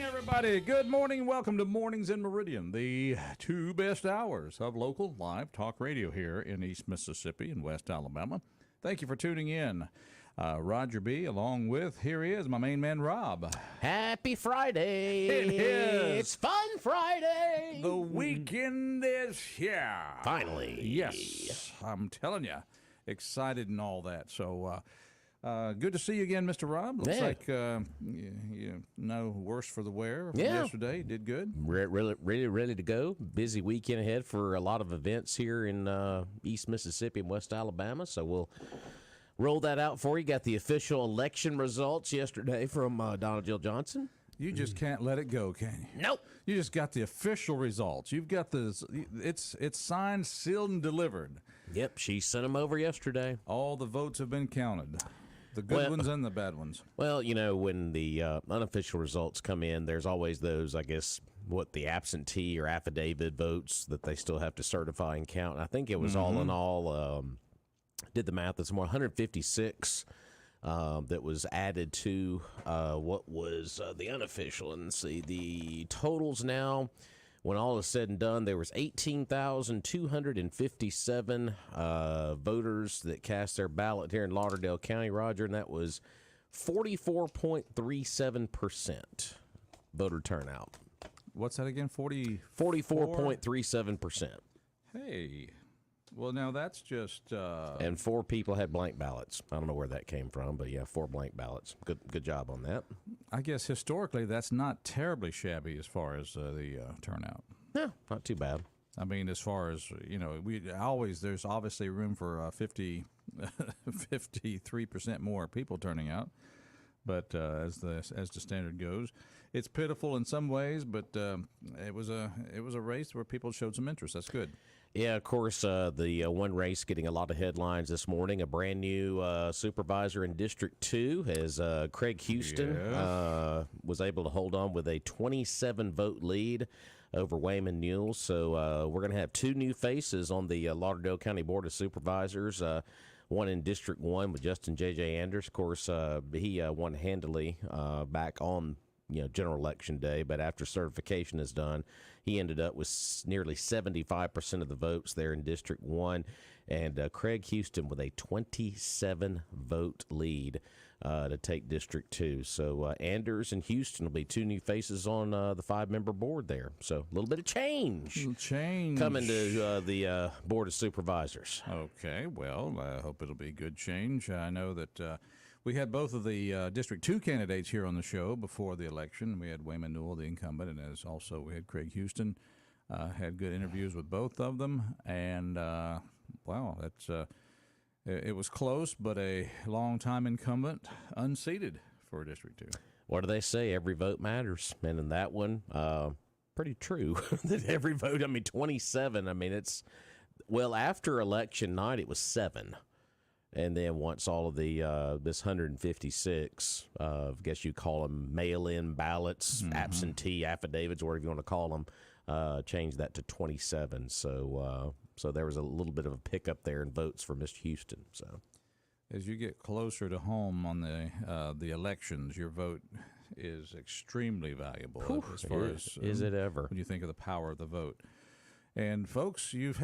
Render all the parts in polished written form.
everybody. Good morning. Welcome to Mornings in Meridian, the two best hours of local live talk radio here in East Mississippi and West Alabama. Thank you for tuning in. Roger B. along with, here he is, my main man, Rob. Happy Friday. It is. It's Fun Friday. The weekend is here. Finally. Yes, I'm telling you. Excited and all that. So, good to see you again, Mr. Rob. Looks like you no worse for the wear from yesterday. Did good. Really ready to go. Busy weekend ahead for a lot of events here in East Mississippi and West Alabama. So we'll roll that out for you. Got the official election results yesterday from Donald Jill Johnson. You just can't let it go, can you? Nope. You just got the official results. You've got this. It's signed, sealed, and delivered. Yep, she sent them over yesterday. All the votes have been counted. The good ones and the bad ones. Well, you know, when the unofficial results come in, there's always those, I guess, the absentee or affidavit votes that they still have to certify and count. I think it was all in all, did the math, it's more 156 that was added to what was the unofficial. And see, the totals now, when all is said and done, there was 18,257 voters that cast their ballot here in Lauderdale County, Roger, and that was 44.37% voter turnout. What's that again? 44.37%. Hey. Well, now that's just... And 4 people had blank ballots. I don't know where that came from, but yeah, 4 blank ballots. Good job on that. I guess historically that's not terribly shabby as far as the turnout. No, not too bad. I mean, as far as, you know, there's obviously room for 53% more people turning out. But as the standard goes, it's pitiful in some ways. But it was a race where people showed some interest. That's good. Yeah, of course, the one race getting a lot of headlines this morning. A brand new supervisor in District 2 as Craig Houston was able to hold on with a 27-vote lead over Wayman Newell. So we're going to have 2 new faces on the Lauderdale County Board of Supervisors. One in District 1 with Justin J.J. Anders. Of course, he won handily back on general election day, but after certification is done, he ended up with nearly 75% of the votes there in District 1, and Craig Houston with a 27-vote lead to take District 2. So Anders and Houston will be 2 new faces on the 5-member board there. So a little bit of change. Coming to the Board of Supervisors. Okay, well, I hope it'll be good change. I know that we had both of the District 2 candidates here on the show before the election. We had Wayman Newell, the incumbent, and we had Craig Houston. Had good interviews with both of them, and it was close, but a long-time incumbent unseated for District 2. What do they say? Every vote matters, and in that one, pretty true. That every vote. 27. After election night, it was 7. And then once all of the this 156, I guess you call them mail-in ballots, absentee affidavits, whatever you want to call them, changed that to 27. So there was a little bit of a pickup there in votes for Mr. Houston. So as you get closer to home on the elections, your vote is extremely valuable. As far as is it ever? When you think of the power of the vote. And folks, you've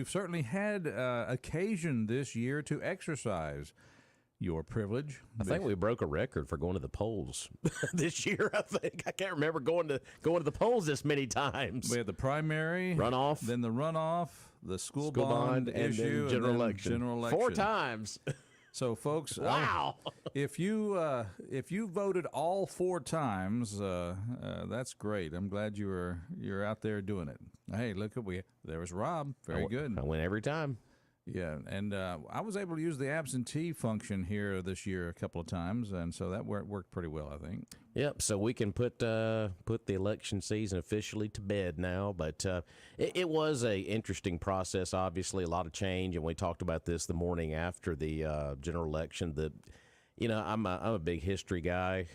certainly had occasion this year to exercise your privilege. I think we broke a record for going to the polls this year. I can't remember going to the polls this many times. We had the primary, runoff, then the runoff, the school bond issue, and then general election. 4 times. So, folks, wow! If you voted all 4 times, that's great. I'm glad you're out there doing it. Hey, look there was Rob. Very good. I win every time. Yeah, and I was able to use the absentee function here this year a couple of times, and so that worked pretty well, I think. Yep, so we can put the election season officially to bed now, but it was a interesting process, obviously, a lot of change, and we talked about this the morning after the general election. I'm a big history guy,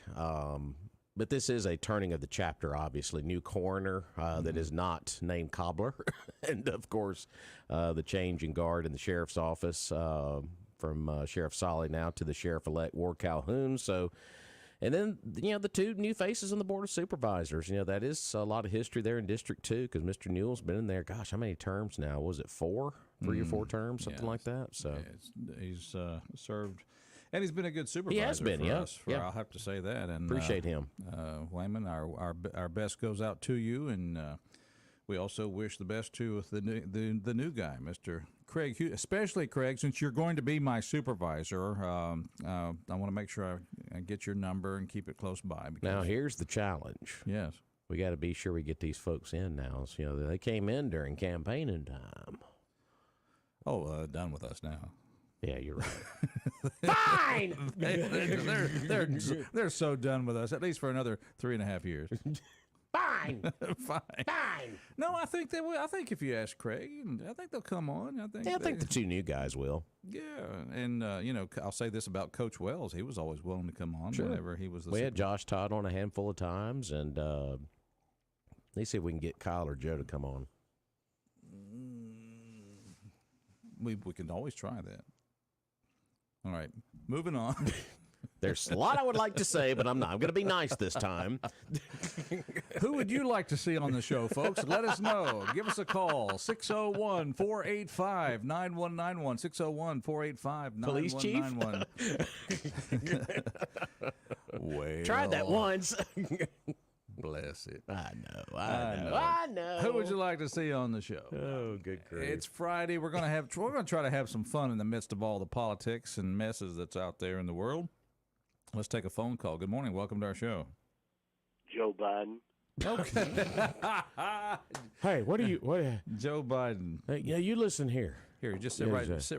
but this is a turning of the chapter, obviously. New coroner that is not named Cobbler. And, of course, the change in guard in the sheriff's office from Sheriff Solly now to the sheriff-elect Ward Calhoun. So And then, the two new faces on the Board of Supervisors. That is a lot of history there in District 2 because Mr. Newell's been in there, gosh, how many terms now? Was it 4? 3 or 4 terms, something like that? So he's served, and he's been a good supervisor. He has been, for us. I'll have to say that. And appreciate him. Wayman, our best goes out to you, and we also wish the best to the new guy, Mr. Craig Hughes, especially Craig, since you're going to be my supervisor. I want to make sure I get your number and keep it close by. Now, here's the challenge. Yes. We got to be sure we get these folks in now. So, they came in during campaigning time. Oh, done with us now. Yeah, you're right. Fine! They're so done with us, at least for another 3.5 years. Fine. Fine. No, I think they will. I think if you ask Craig, I think they'll come on. I think the two new guys will. Yeah, and I'll say this about Coach Wells: he was always willing to come on whenever he was. We had Josh Todd on a handful of times, and let's see if we can get Kyle or Joe to come on. We can always try that. All right, moving on. There's a lot I would like to say, but I'm not. I'm going to be nice this time. Who would you like to see on the show, folks? Let us know. Give us a call, 601-485-9191, 601-485-9191. Police chief? Well, tried that once. Bless it. I know. Who would you like to see on the show? Oh, good grief. It's Friday. We're going to try to have some fun in the midst of all the politics and messes that's out there in the world. Let's take a phone call. Good morning. Welcome to our show. Joe Biden. Okay. Hey, what Joe Biden. Hey, you listen here. Here, just sit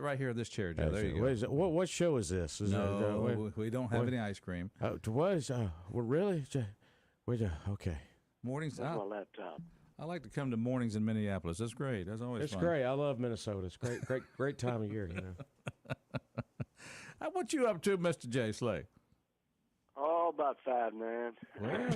right here in this chair, Joe. There you go. What show is this? We don't have any ice cream. What is? Really? Okay. Mornings. Where's my laptop? I like to come to mornings in Minneapolis. That's great. That's always It's fun. great. I love Minnesota. It's great time of year. What you up to, Mr. Jay Slay? Oh, about 5, man. Well,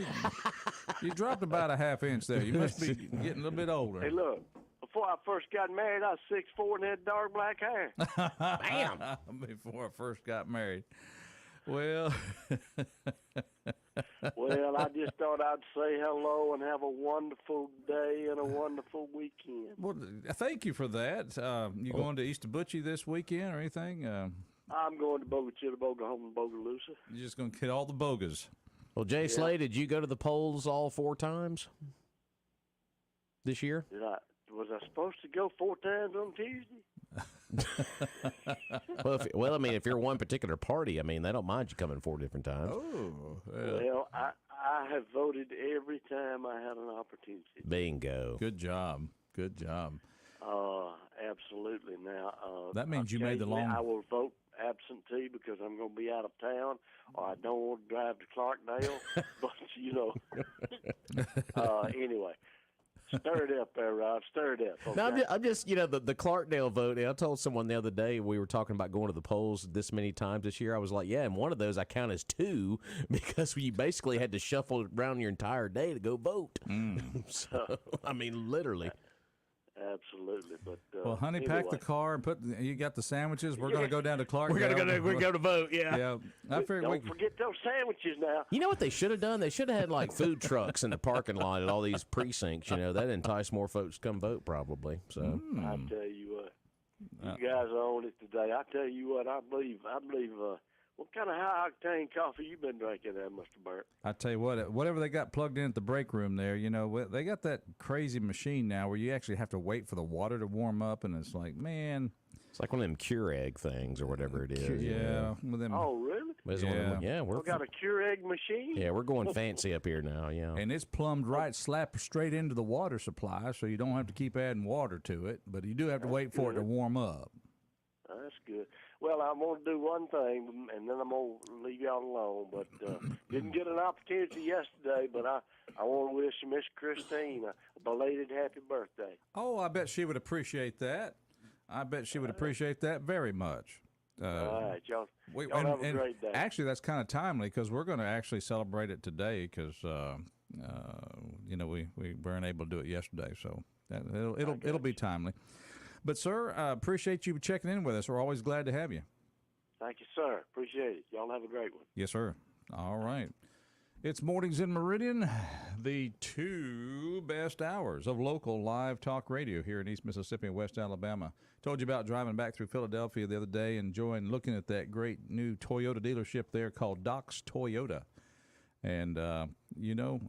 you dropped about a half inch there. You must be getting a little bit older. Hey, look. Before I first got married, I was 6'4" and had dark black hair. Bam! Before I first got married. Well, Well, I just thought I'd say hello and have a wonderful day and a wonderful weekend. well, thank you for that. You going to Easter Butchie this weekend or anything? I'm going to Boga Chitty, Boga Home, and Bogalusa. You're just going to get all the bogas. Well, Jay Slay, did you go to the polls all 4 times this year? Was I supposed to go 4 times on Tuesday? Well, if you're one particular party, they don't mind you coming 4 different times. Oh, Well, I have voted every time I had an opportunity. Bingo. good job. Good job. Absolutely. Now, That means you made the long. I will vote absentee because I'm going to be out of town, or I don't want to drive to Clarkdale. But anyway. Stir it up there, Rob. Stir it up. Okay? No, I'm just the Clarkdale vote. I told someone the other day we were talking about going to the polls this many times this year. I was like, yeah, and one of those I count as 2 because you basically had to shuffle around your entire day to go vote. So, literally. Absolutely, but Well, honey, pack the car and you got the sandwiches. We're going to go down to Clarkdale. We're gonna vote. Yeah. Yeah, I figured Don't forget those sandwiches now. You know what they should have done? They should have had food trucks in the parking lot at all these precincts. That entice more folks to come vote, probably. So I tell you what, you guys are on it today. I tell you what, I believe. What kind of high octane coffee you been drinking there, Mr. Burt? I tell you what, whatever they got plugged in at the break room there, they got that crazy machine now where you actually have to wait for the water to warm up, and it's like, man. It's like one of them Keurig things or whatever it is. Yeah. Oh, really? We've got a Keurig machine? Yeah, we're going fancy up here now, yeah. And it's plumbed right, slap straight into the water supply, so you don't have to keep adding water to it, but you do have to wait for it to warm up. That's good. Well, I'm going to do one thing, and then I'm going to leave y'all alone. But didn't get an opportunity yesterday, but I want to wish Miss Christine a belated happy birthday. Oh, I bet she would appreciate that. I bet she would appreciate that very much. All right, y'all have a great day. Actually, that's kind of timely because we're going to actually celebrate it today because we weren't able to do it yesterday, so it'll be timely. But, sir, I appreciate you checking in with us. We're always glad to have you. Thank you, sir. Appreciate it. Y'all have a great one. Yes, sir. All right. It's Mornings in Meridian, the 2 best hours of local live talk radio here in East Mississippi and West Alabama. Told you about driving back through Philadelphia the other day, enjoying looking at that great new Toyota dealership there called Doc's Toyota. And, I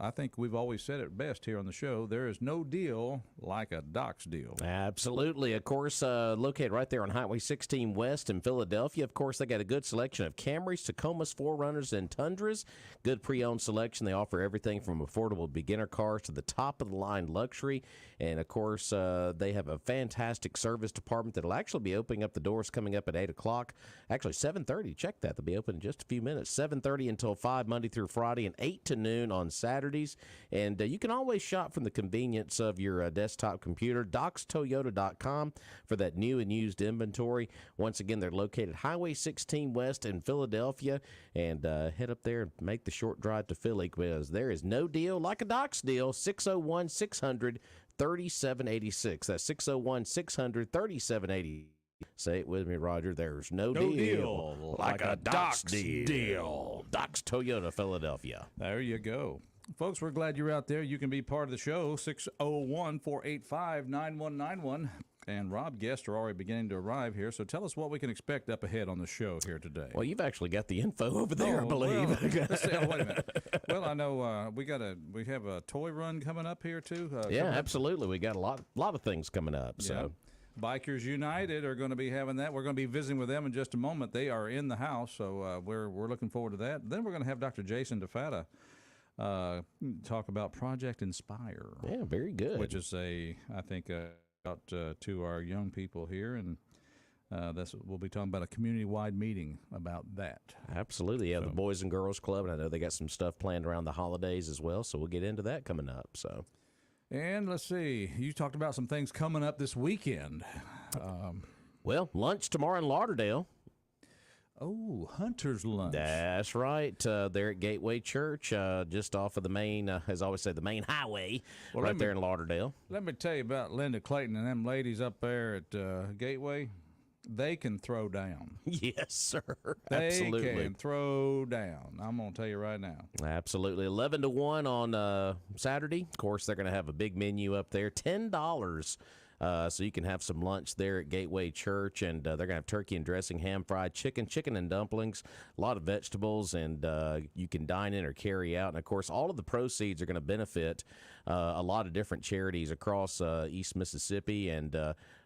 think we've always said it best here on the show. There is no deal like a Doc's deal. Absolutely. Of course, located right there on Highway 16 West in Philadelphia. Of course, they got a good selection of Camrys, Tacomas, 4Runners, and Tundras. Good pre-owned selection. They offer everything from affordable beginner cars to the top-of-the-line luxury. And, of course, they have a fantastic service department that will actually be opening up the doors coming up at 8 o'clock. Actually, 7:30. Check that. They'll be open in just a few minutes. 7:30 until 5 Monday through Friday and 8 to noon on Saturdays. And you can always shop from the convenience of your desktop computer. DocsToyota.com for that new and used inventory. Once again, they're located Highway 16 West in Philadelphia. And head up there and make the short drive to Philly, because there is no deal like a Doc's deal. 601-600-3786. That's 601-600-3786. Say it with me, Roger. There's no deal like a Doc's deal. Doc's Toyota, Philadelphia. There you go. Folks, we're glad you're out there. You can be part of the show, 601-485-9191. And Rob, guests are already beginning to arrive here, so tell us what we can expect up ahead on the show here today. Well, you've actually got the info over there, I believe. Well, let's see, wait a minute. Well, I know we have a toy run coming up here, too. Yeah, absolutely. We got a lot of things coming up. So. Yeah. Bikers United are going to be having that. We're going to be visiting with them in just a moment. They are in the house, so we're looking forward to that. Then we're going to have Dr. Jason DeFatta talk about Project Inspire. Yeah, very good. Which is I think out to our young people here, and we'll be talking about a community-wide meeting about that. Absolutely. Yeah, the Boys and Girls Club, and I know they got some stuff planned around the holidays as well, so we'll get into that coming up. So. And let's see, you talked about some things coming up this weekend. Well, lunch tomorrow in Lauderdale. Oh, Hunter's Lunch. That's right. There at Gateway Church, just off of the main, as I always say, the main highway, right there in Lauderdale. Let me tell you about Linda Clayton and them ladies up there at Gateway. They can throw down. Yes, sir. Absolutely. They can throw down. I'm going to tell you right now. Absolutely. 11 to 1 on Saturday. Of course, they're going to have a big menu up there. $10. So you can have some lunch there at Gateway Church, and they're going to have turkey and dressing, ham fried chicken and dumplings, a lot of vegetables, and you can dine in or carry out. And, of course, all of the proceeds are going to benefit a lot of different charities across East Mississippi. And,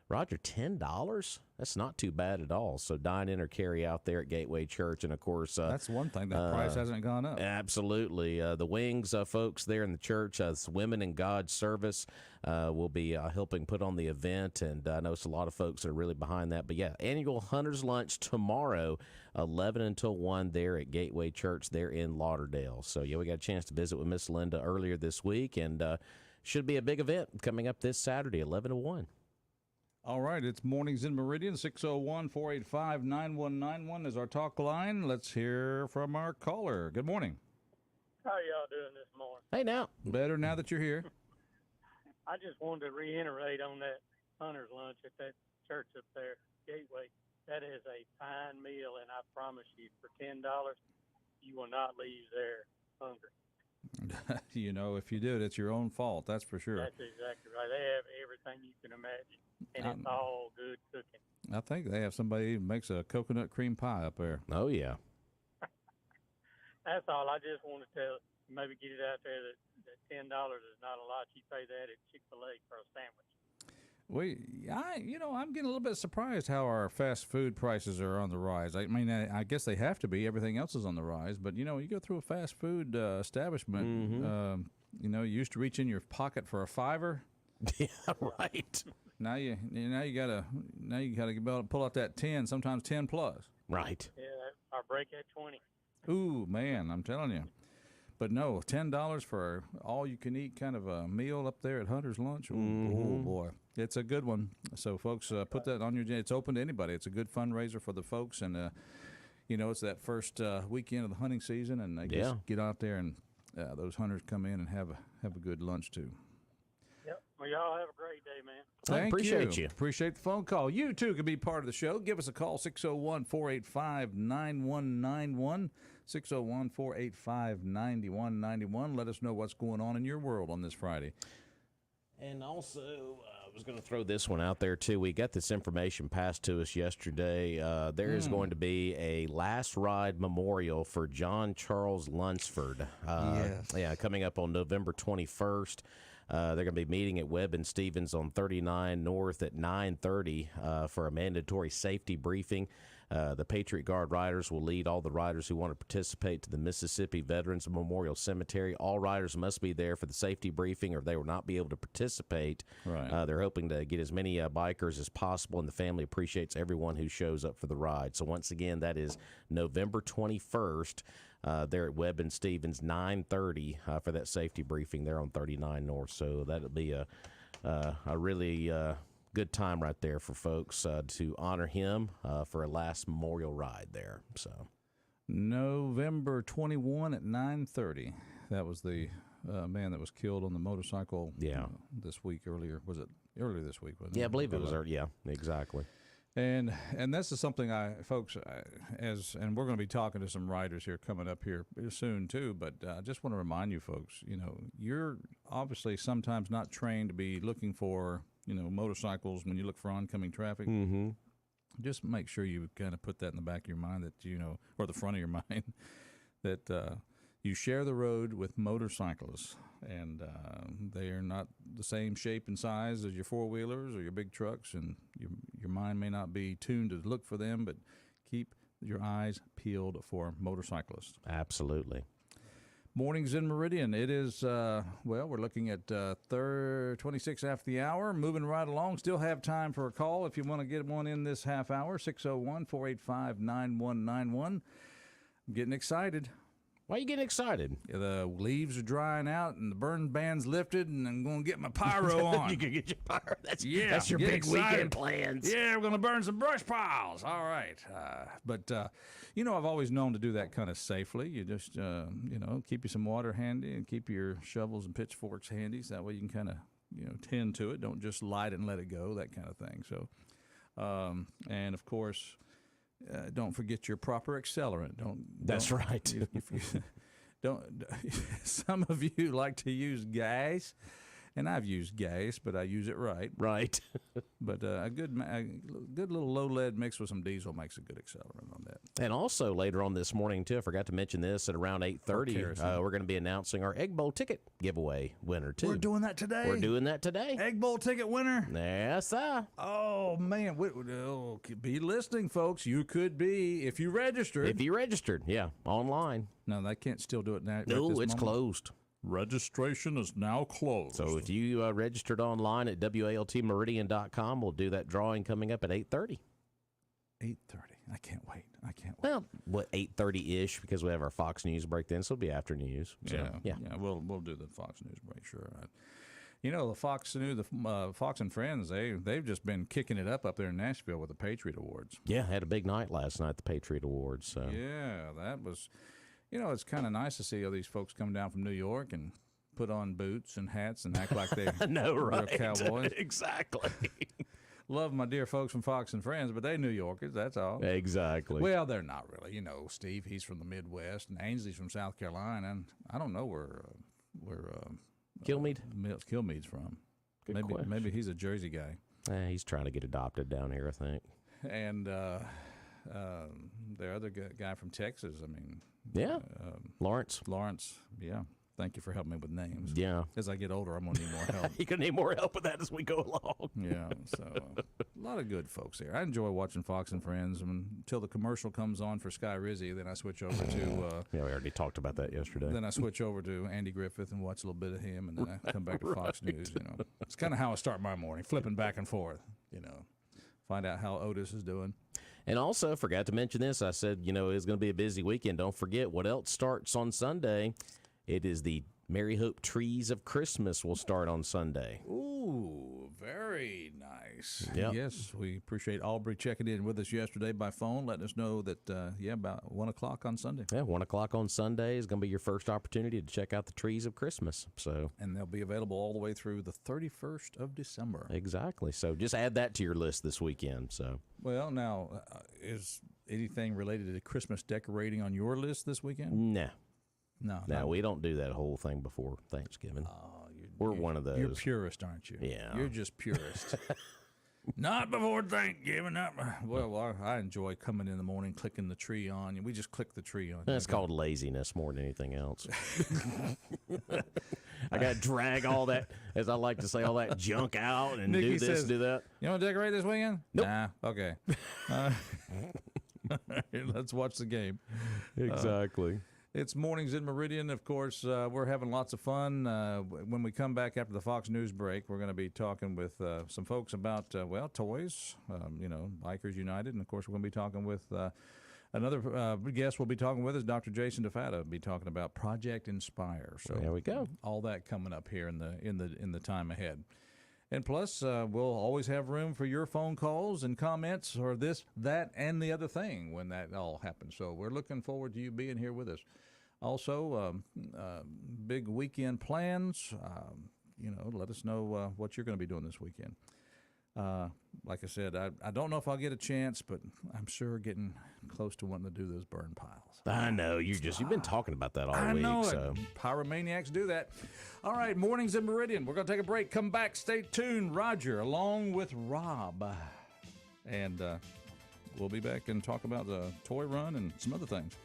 Roger, $10? That's not too bad at all. So dine in or carry out there at Gateway Church. And, of course, that's one thing. That price hasn't gone up. Absolutely. The Wings folks there in the church, Women in God's Service, will be helping put on the event. And I know it's a lot of folks that are really behind that. But, yeah, annual Hunter's Lunch tomorrow, 11 until 1 there at Gateway Church there in Lauderdale. So, yeah, we got a chance to visit with Miss Linda earlier this week. And should be a big event coming up this Saturday, 11 to 1. All right, it's Mornings in Meridian. 601-485-9191 is our talk line. Let's hear from our caller. Good morning. How y'all doing this morning? Hey, now. Better now that you're here. I just wanted to reiterate on that Hunter's Lunch at that church up there, Gateway. That is a fine meal, and I promise you, for $10, you will not leave there hungry. If you do it, it's your own fault. That's for sure. That's exactly right. They have everything you can imagine, and it's all good cooking. I think they have somebody who makes a coconut cream pie up there. Oh, yeah. That's all. I just want to maybe get it out there that $10 is not a lot. You pay that at Chick-fil-A for a sandwich. I'm getting a little bit surprised how our fast food prices are on the rise. I mean, I guess they have to be. Everything else is on the rise. But, you go through a fast food establishment, you used to reach in your pocket for a $5. Yeah, right. Now you gotta pull out that 10, sometimes 10 plus. Right. Yeah, our break at 20. Ooh, man, I'm telling you. But no, $10 for all you can eat kind of a meal up there at Hunter's Lunch. Oh boy, it's a good one. So folks, put that on your. It's open to anybody. It's a good fundraiser for the folks, and it's that first weekend of the hunting season, and they just get out there and those hunters come in and have a good lunch too. Yep. Well, y'all have a great day, man. Thank appreciate you. Appreciate the phone call. You, too, can be part of the show. Give us a call, 601-485-9191, 601-485-9191. Let us know what's going on in your world on this Friday. And also, I was going to throw this one out there, too. We got this information passed to us yesterday. There is going to be a last ride memorial for John Charles Lunsford. Yes. Yeah, coming up on November 21st. They're going to be meeting at Webb and Stevens on 39 North at 9:30 for a mandatory safety briefing. The Patriot Guard riders will lead all the riders who want to participate to the Mississippi Veterans Memorial Cemetery. All riders must be there for the safety briefing or they will not be able to participate. Right. They're hoping to get as many bikers as possible, and the family appreciates everyone who shows up for the ride. So once again, that is November 21st. There at Webb and Stevens, 9:30 for that safety briefing there on 39 North. So that'll be a really good time right there for folks to honor him for a last memorial ride there. So November 21 at 9:30. That was the man that was killed on the motorcycle. Yeah. This week earlier. Was it earlier this week? Wasn't yeah, I it? believe it was. Yeah, exactly. And this is something folks, and we're going to be talking to some riders here coming up here soon too. But I just want to remind you folks, you're obviously sometimes not trained to be looking for motorcycles when you look for oncoming traffic. Mm-hmm. Just make sure you kind of put that in the back of your mind that or the front of your mind that you share the road with motorcyclists, and they are not the same shape and size as your four-wheelers or your big trucks, and your mind may not be tuned to look for them, but keep your eyes peeled for motorcyclists. Absolutely. Mornings in Meridian. It is, we're looking at 26 after the hour, moving right along. Still have time for a call if you want to get one in this half hour, 601-485-9191. I'm getting excited. Why are you getting excited? The leaves are drying out and the burn ban's lifted, and I'm going to get my pyro on. You can get your pyro. That's your get big excited. weekend plans. Yeah, we're going to burn some brush piles. All right. But I've always known to do that kind of safely. You just, keep you some water handy and keep your shovels and pitchforks handy. So that way you can kind of, tend to it. Don't just light it and let it go, that kind of thing. So, and of course, don't forget your proper accelerant. That's right. Don't. Some of you like to use gas, and I've used gas, but I use it right. Right. But a good little low lead mixed with some diesel makes a good accelerant on that. And also later on this morning too, I forgot to mention this, at around 8:30, we're going to be announcing our Egg Bowl ticket giveaway winner too. We're doing that today. Egg Bowl ticket winner. Yes, sir. Oh man, be listening, folks. You could be if you registered. Yeah, online. No, they can't still do it now. No, it's closed. Registration is now closed. So if you registered online at WALTmeridian.com, we'll do that drawing coming up at 8:30. 8:30. I can't wait. Well, 8:30-ish, because we have our Fox News break then, so it'll be after news. So, yeah. We'll do the Fox News break, sure. The Fox News, the Fox and Friends, they've just been kicking it up there in Nashville with the Patriot Awards. Yeah, had a big night last night, the Patriot Awards. So. Yeah, that was. It's kind of nice to see all these folks come down from New York and put on boots and hats and act like they're cowboys. Exactly. Love my dear folks from Fox and Friends, but they New Yorkers, that's all. Exactly. Well, they're not really. Steve, he's from the Midwest, and Ainsley's from South Carolina, and I don't know where Kilmeade's from. Maybe he's a Jersey guy. He's trying to get adopted down here, I think. And the other guy from Texas, Lawrence. Yeah. Thank you for helping me with names. Yeah. As I get older, I'm going to need more help. You're going to need more help with that as we go along. Yeah. So a lot of good folks here. I enjoy watching Fox and Friends until the commercial comes on for Sky Rizzy. Then I switch over to... we already talked about that yesterday. Then I switch over to Andy Griffith and watch a little bit of him, and then I come back to Fox News. It's kind of how I start my morning, flipping back and forth, Find out how Otis is doing. And also, forgot to mention this. I said, it's going to be a busy weekend. Don't forget what else starts on Sunday. It is the Mary Hope Trees of Christmas will start on Sunday. Ooh, Very nice. Yep. Yes, we appreciate Aubrey checking in with us yesterday by phone, letting us know that, about 1 o'clock on Sunday. Yeah, 1 o'clock on Sunday is going to be your first opportunity to check out the trees of Christmas. So And they'll be available all the way through the 31st of December. exactly. So just add that to your list this weekend. So Well, now, is anything related to Christmas decorating on your list this weekend? no, No. we don't do that whole thing before Thanksgiving. We're one of those. You're purist, aren't you? Yeah. You're just purist. Not before Thanksgiving. Well, I enjoy coming in the morning, clicking the tree on. We just click the tree on. That's called laziness more than anything else. I got to drag all that, as I like to say, all that junk out and Nikki do this, says, do that. You want to decorate this weekend? Nope. Nah. Okay. Let's watch the game. Exactly. It's Mornings in Meridian. Of course, we're having lots of fun. When we come back after the Fox News break, we're going to be talking with some folks about, toys, Bikers United. And, of course, we're going to be talking with another guest we'll be talking with is Dr. Jason DeFatta. We'll be talking about Project Inspire. So there we go. All that coming up here in the time ahead. And plus, we'll always have room for your phone calls and comments or this, that, and the other thing when that all happens. So we're looking forward to you being here with us. Also, big weekend plans. Let us know what you're going to be doing this weekend. Like I said, I don't know if I'll get a chance, but I'm sure getting close to wanting to do those burn piles. I know. You've been talking about that all I week. know So. Pyromaniacs do that. All right, Mornings in Meridian. We're going to take a break. Come back. Stay tuned. Roger, along with Rob. And we'll be back and talk about the toy run and some other things.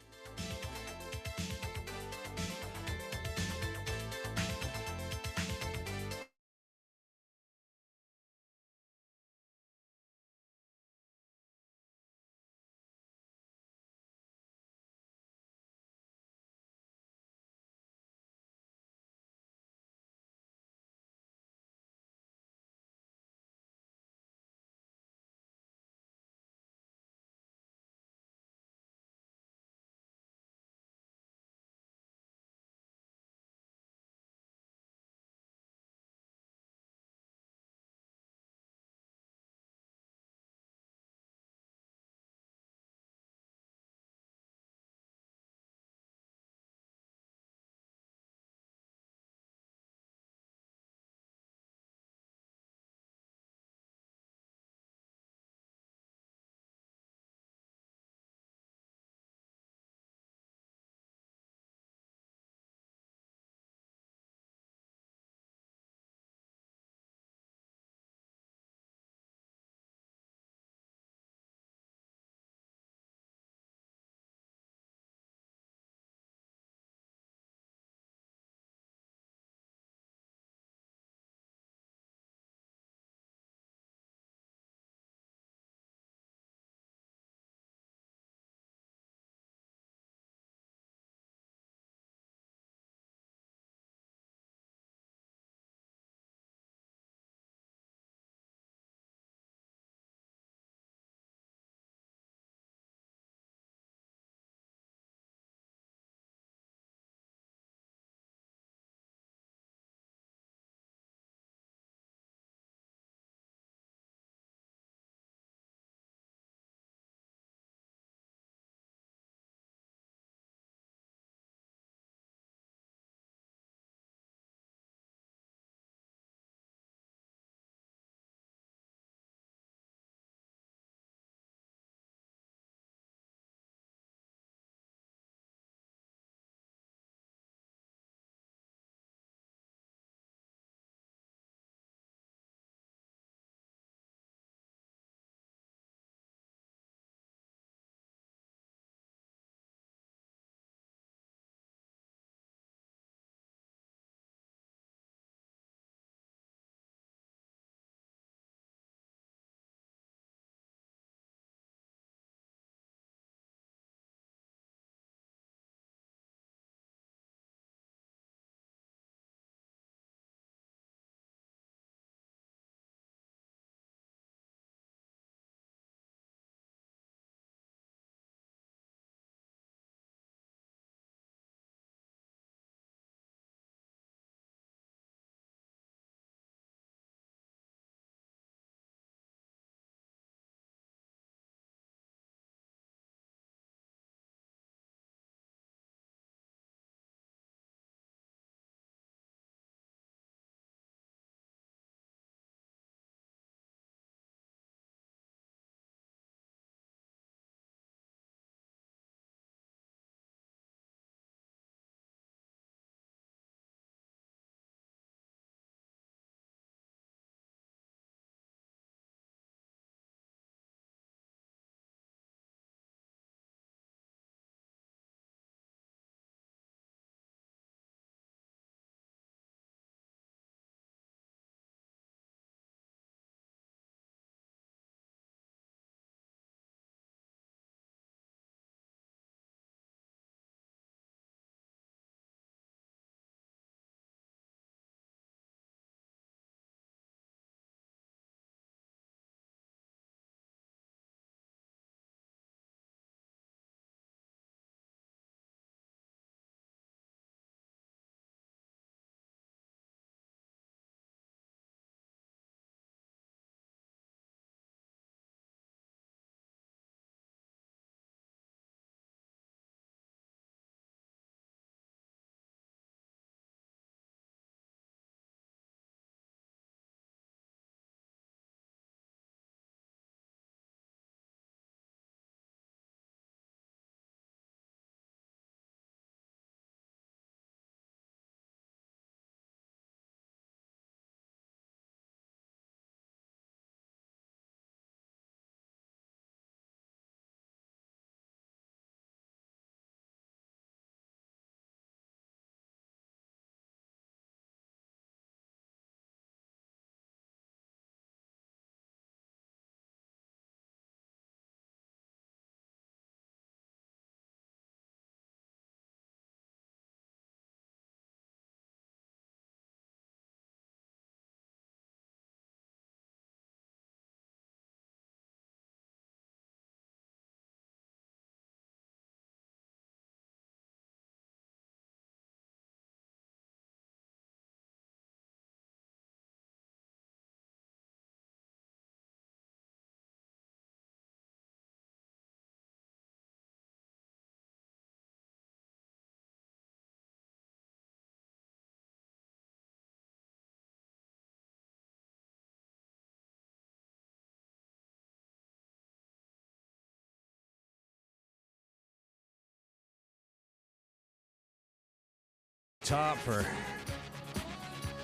Top for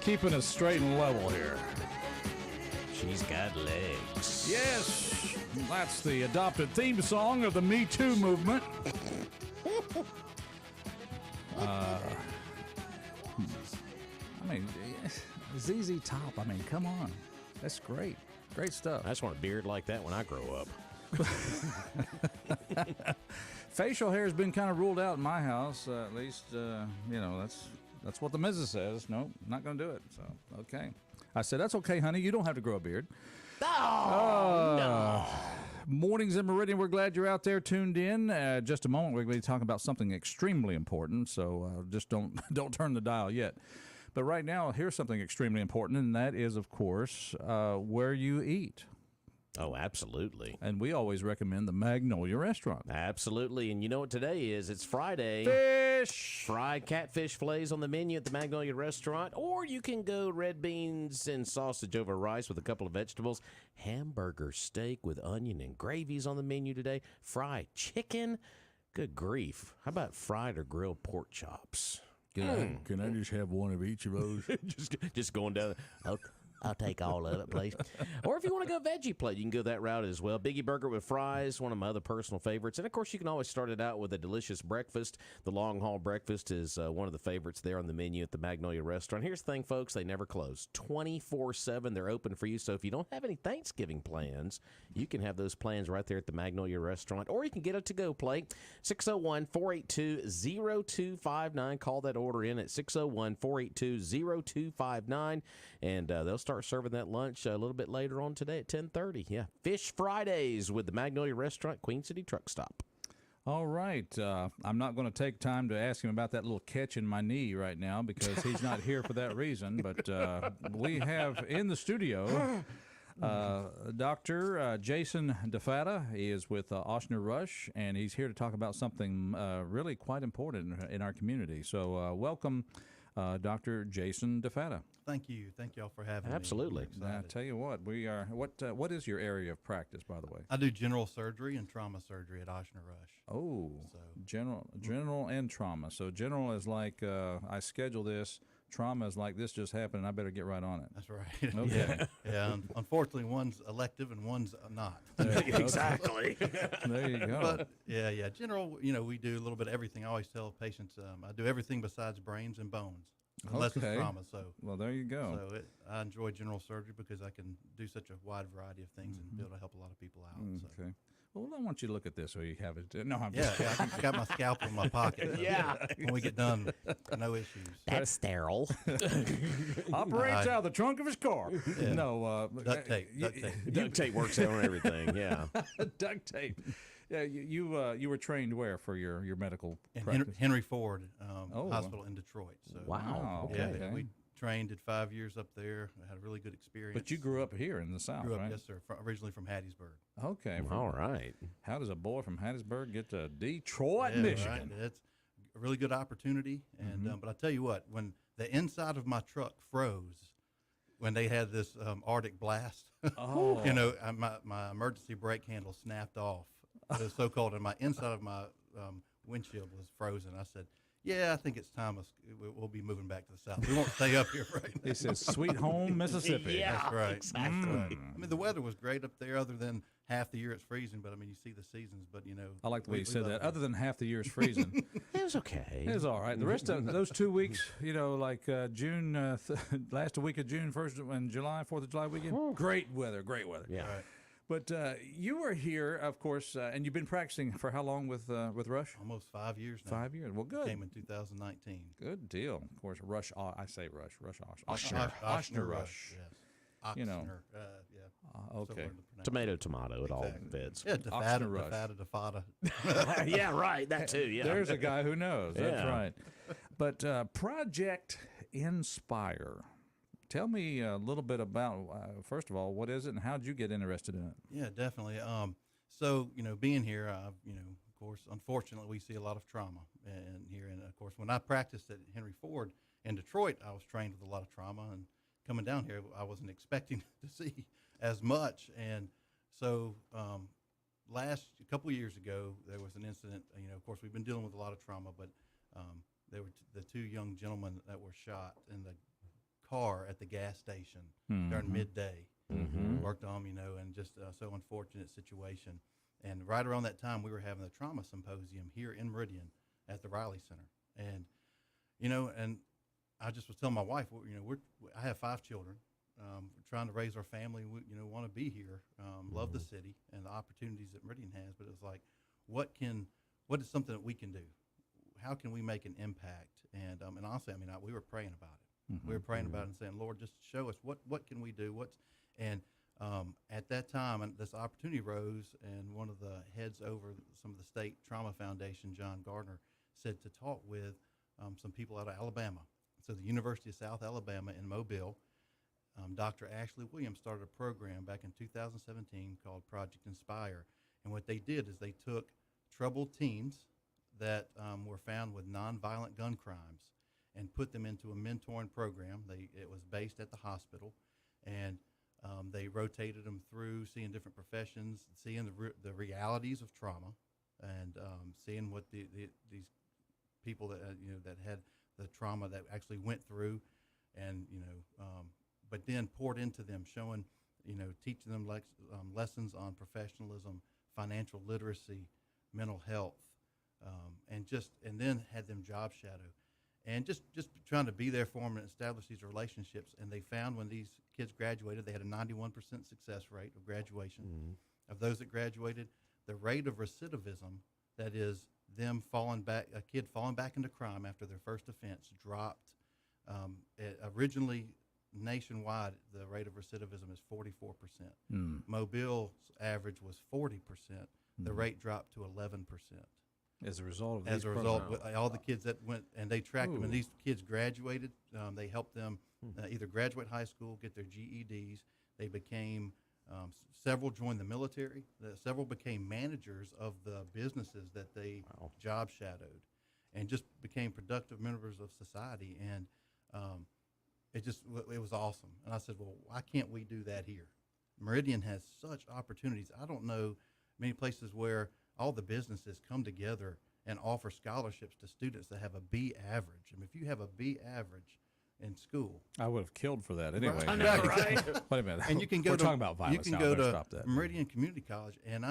keeping us straight and level here. She's got legs. Yes, that's the adopted theme song of the Me Too movement. I mean, ZZ Top. I mean, come on, that's great, great stuff. I just want a beard like that when I grow up. Facial hair has been kind of ruled out in my house. At least, that's what the missus says. No, not going to do it. So, okay. I said, that's okay, honey. You don't have to grow a beard. No. Mornings in Meridian, we're glad you're out there tuned in. Just a moment, we're going to be talking about something extremely important, so just don't turn the dial yet. But right now, here's something extremely important, and that is, of course, where you eat. Oh, absolutely. And we always recommend the Magnolia Restaurant. Absolutely. And you know what today is? It's Friday. Fish! Fried catfish fillets on the menu at the Magnolia Restaurant. Or you can go red beans and sausage over rice with a couple of vegetables. Hamburger steak with onion and gravies on the menu today. Fried chicken. Good grief. How about fried or grilled pork chops? Can I just have one of each of those? just going down. I'll take all of it, please. Or if you want to go veggie plate, you can go that route as well. Biggie burger with fries, one of my other personal favorites. And, of course, you can always start it out with a delicious breakfast. The long haul breakfast is one of the favorites there on the menu at the Magnolia Restaurant. Here's the thing, folks. They never close. 24/7, they're open for you. So if you don't have any Thanksgiving plans, you can have those plans right there at the Magnolia Restaurant. Or you can get a to-go plate. 601-482-0259. Call that order in at 601-482-0259. And they'll start serving that lunch a little bit later on today at 10:30. Yeah, Fish Fridays with the Magnolia Restaurant, Queen City Truck Stop. All right. I'm not going to take time to ask him about that little catch in my knee right now because he's not here for that reason. But we have in the studio Dr. Jason DeFatta. He is with Ochsner Rush, and he's here to talk about something really quite important in our community. So welcome, Dr. Jason DeFatta. Thank you. Thank y'all for having Absolutely. me. I tell you what, we are. What is your area of practice, by the way? I do general surgery and trauma surgery at Ochsner Rush. Oh, So- general and trauma. So general is like I schedule this. Trauma is like this just happened, and I better get right on it. That's right. Okay. Yeah. Unfortunately, one's elective and one's not. Exactly. There you go. But yeah. General, we do a little bit of everything. I always tell patients I do everything besides brains and bones, unless Okay. it's trauma. So. Well, there you go. I enjoy general surgery because I can do such a wide variety of things and be able to help a lot of people out. So. Okay. Well, I want you to look at this so you have it. No, I'm Yeah, I got my scalpel in my pocket. So Yeah. when we get done, no issues. That's sterile. operates out of the trunk of his car. Yeah. No, Duct tape. Duct tape works out on everything, yeah. duct tape. Yeah, you were trained where for your medical And practice? Henry Ford Oh. Hospital in Detroit. So Wow. yeah, Okay. we trained, did 5 years up there. I had a really good experience. But you grew up here in the South, Grew up, right? yes, sir. Originally from Hattiesburg. Okay. All right. How does a boy from Hattiesburg get to Detroit, Yeah, Michigan? right. It's a really good opportunity. And but I tell you what, when the inside of my truck froze, when they had this Arctic blast, Oh. my emergency brake handle snapped off. It was so cold, and my inside of my windshield was frozen. I said, "Yeah, I think it's time. We'll be moving back to the south. We won't stay up here right now." He says, "Sweet home, Mississippi." Yeah. That's right. Exactly. That's right. I mean, the weather was great up there, other than half the year it's freezing. But I mean, you see the seasons. But I like the way you said love that. it. Other than half the year's freezing, It was okay. it was all right. The rest of those 2 weeks, like June, last week of June, 1st and July, 4th of July weekend, great weather, great weather. Yeah. Right. But you were here, of course, and you've been practicing for how long with Rush? Almost 5 years now. 5 years. Well, good. Came in 2019. Good Deal. Of course, Rush. I say Rush. Ochsner Ochsner Rush. Yes. You know. Ochsner, yeah. Okay. Similar to pronounce. Tomato, it all Exactly. fits. Yeah, Ochsner Rush. defada. Yeah, right. That too, yeah. There's a guy who knows. That's Yeah. right. But Project Inspire. Tell me a little bit about, first of all, what is it and how did you get interested in it? Yeah, definitely. So being here, of course, unfortunately, we see a lot of trauma and here, and of course, when I practiced at Henry Ford in Detroit, I was trained with a lot of trauma, and coming down here, I wasn't expecting to see as much, and so a couple years ago, there was an incident. Of course, we've been dealing with a lot of trauma, but there were the two young gentlemen that were shot in the car at the gas station during midday. Worked on 'em, and just so unfortunate situation. And right around that time, we were having the trauma symposium here in Meridian at the Riley Center. And, and I just was telling my wife, I have 5 children. We're trying to raise our family. We, want to be here, love the city and the opportunities that Meridian has. But it's like, what is something that we can do? How can we make an impact? And honestly, we were praying about it. We were praying about it and saying, Lord, just show us what can we do? At that time, this opportunity rose, and one of the heads over some of the state trauma foundation, John Gardner, said to talk with some people out of Alabama. So the University of South Alabama in Mobile, Dr. Ashley Williams started a program back in 2017 called Project Inspire. And what they did is they took troubled teens that were found with nonviolent gun crimes and put them into a mentoring program. It was based at the hospital, and they rotated them through, seeing different professions, seeing the realities of trauma, and seeing what these people that that had the trauma that actually went through, and but then poured into them, showing, teaching them lessons on professionalism, financial literacy, mental health, and then had them job shadow. And just trying to be there for them and establish these relationships. And they found when these kids graduated, they had a 91% success rate of graduation. Of those that graduated, the rate of recidivism, that is them a kid falling back into crime after their first offense, dropped. Originally, nationwide, the rate of recidivism is 44%. Mobile's average was 40%. The rate dropped to 11%. As a result of As these a result, programs. with all the kids that went, and they tracked them, and these kids graduated. They helped them either graduate high school, get their GEDs. They became, several joined the military. Several became managers of the businesses that they job shadowed, and just became productive members of society. And it was awesome. And I said, well, why can't we do that here? Meridian has such opportunities. I don't know many places where all the businesses come together and offer scholarships to students that have a B average. If you have a B average in school, I would have killed for that anyway. I know, right? Wait a minute. And you can go We're to, talking about violence. you can now. go Better to stop that. Meridian Community College, and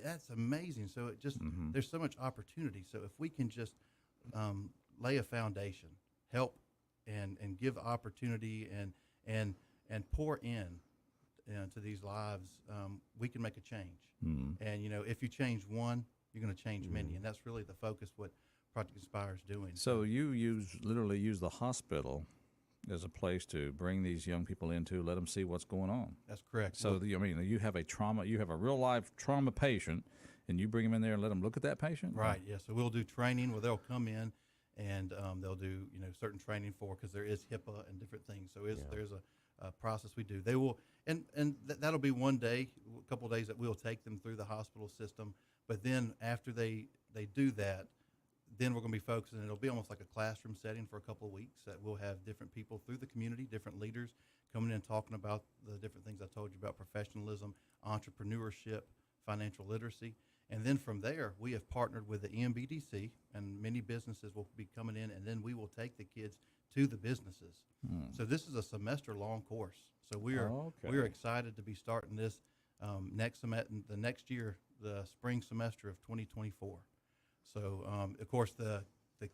that's amazing. So it just there's so much opportunity. So if we can just lay a foundation, help, and give opportunity, and pour in to these lives, we can make a change. And if you change one, you're going to change many, and that's really the focus what Project Inspire is doing. So you literally use the hospital as a place to bring these young people into, let them see what's going on. That's correct. So you have a real life trauma patient, and you bring them in there and let them look at that patient. Right. Yeah. So we'll do training where they'll come in, and they'll do certain training because there is HIPAA and different things. So there's a process we do. They will, and that'll be one day, a couple of days that we'll take them through the hospital system. But then after they do that, then we're going to be focusing. It'll be almost like a classroom setting for a couple of weeks that we'll have different people through the community, different leaders coming in and talking about the different things I told you about: professionalism, entrepreneurship, financial literacy. And then from there, we have partnered with the EMBDC, and many businesses will be coming in, and then we will take the kids to the businesses. So this is a semester-long course. So we are excited to be starting this the next year, the spring semester of 2024. So of course the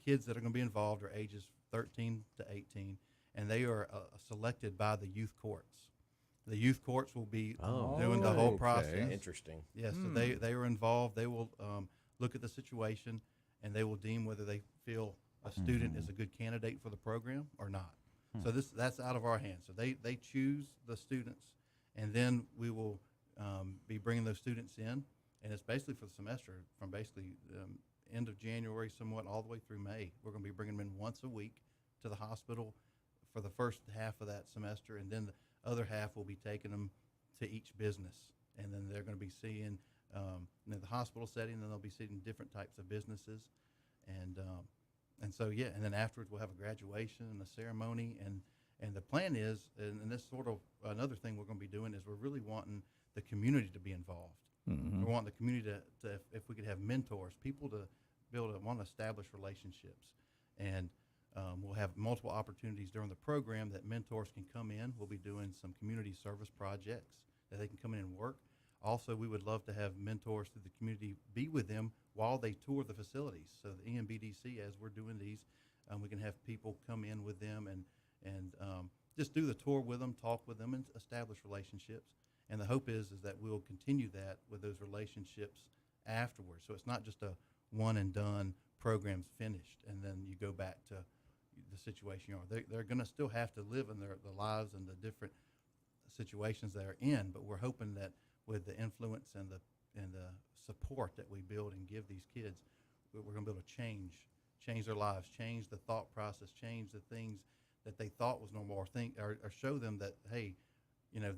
kids that are going to be involved are ages 13 to 18, and they are selected by the youth courts. The youth courts will be doing the whole process. Interesting. Yes, so they are involved. They will look at the situation, and they will deem whether they feel a student is a good candidate for the program or not. So that's out of our hands. So they choose the students, and then we will be bringing those students in, and it's basically for the semester from basically end of January somewhat all the way through May. We're going to be bringing them in once a week to the hospital for the first half of that semester, and then the other half will be taking them to each business, and then they're going to be seeing the hospital setting, and then they'll be seeing different types of businesses, and so and then afterwards we'll have a graduation and a ceremony, and the plan is, and this sort of another thing we're going to be doing is we're really wanting the community to be involved. We want the community to if we could have mentors, people to be able to want to establish relationships, And we'll have multiple opportunities during the program that mentors can come in. We'll be doing some community service projects that they can come in and work. Also, we would love to have mentors through the community be with them while they tour the facilities. So the EMBDC, as we're doing these, we can have people come in with them and just do the tour with them, talk with them, and establish relationships. And the hope is that we'll continue that with those relationships afterwards. So it's not just a one and done, program's finished, and then you go back to the situation you are. They're going to still have to live in their lives and the different situations they're in, but we're hoping that with the influence and the support that we build and give these kids, we're going to be able to change their lives, change the thought process, change the things that they thought was normal, or show them that, hey, you know,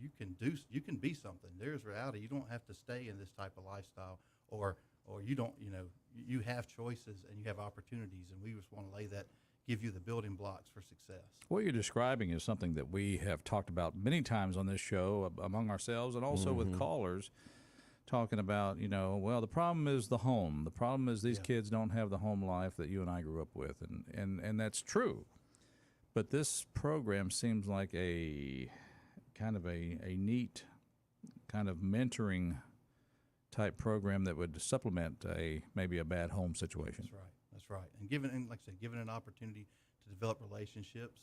you can be something. There's reality. You don't have to stay in this type of lifestyle, or you don't, you know, you have choices and you have opportunities, and we just want to give you the building blocks for success. What you're describing is something that we have talked about many times on this show among ourselves and also with callers, talking about, you know, well, the problem is the home. The problem is these kids don't have the home life that you and I grew up with, and that's true. But this program seems like a kind of a neat kind of mentoring type program that would supplement maybe a bad home situation. That's right. And like I said, given an opportunity to develop relationships,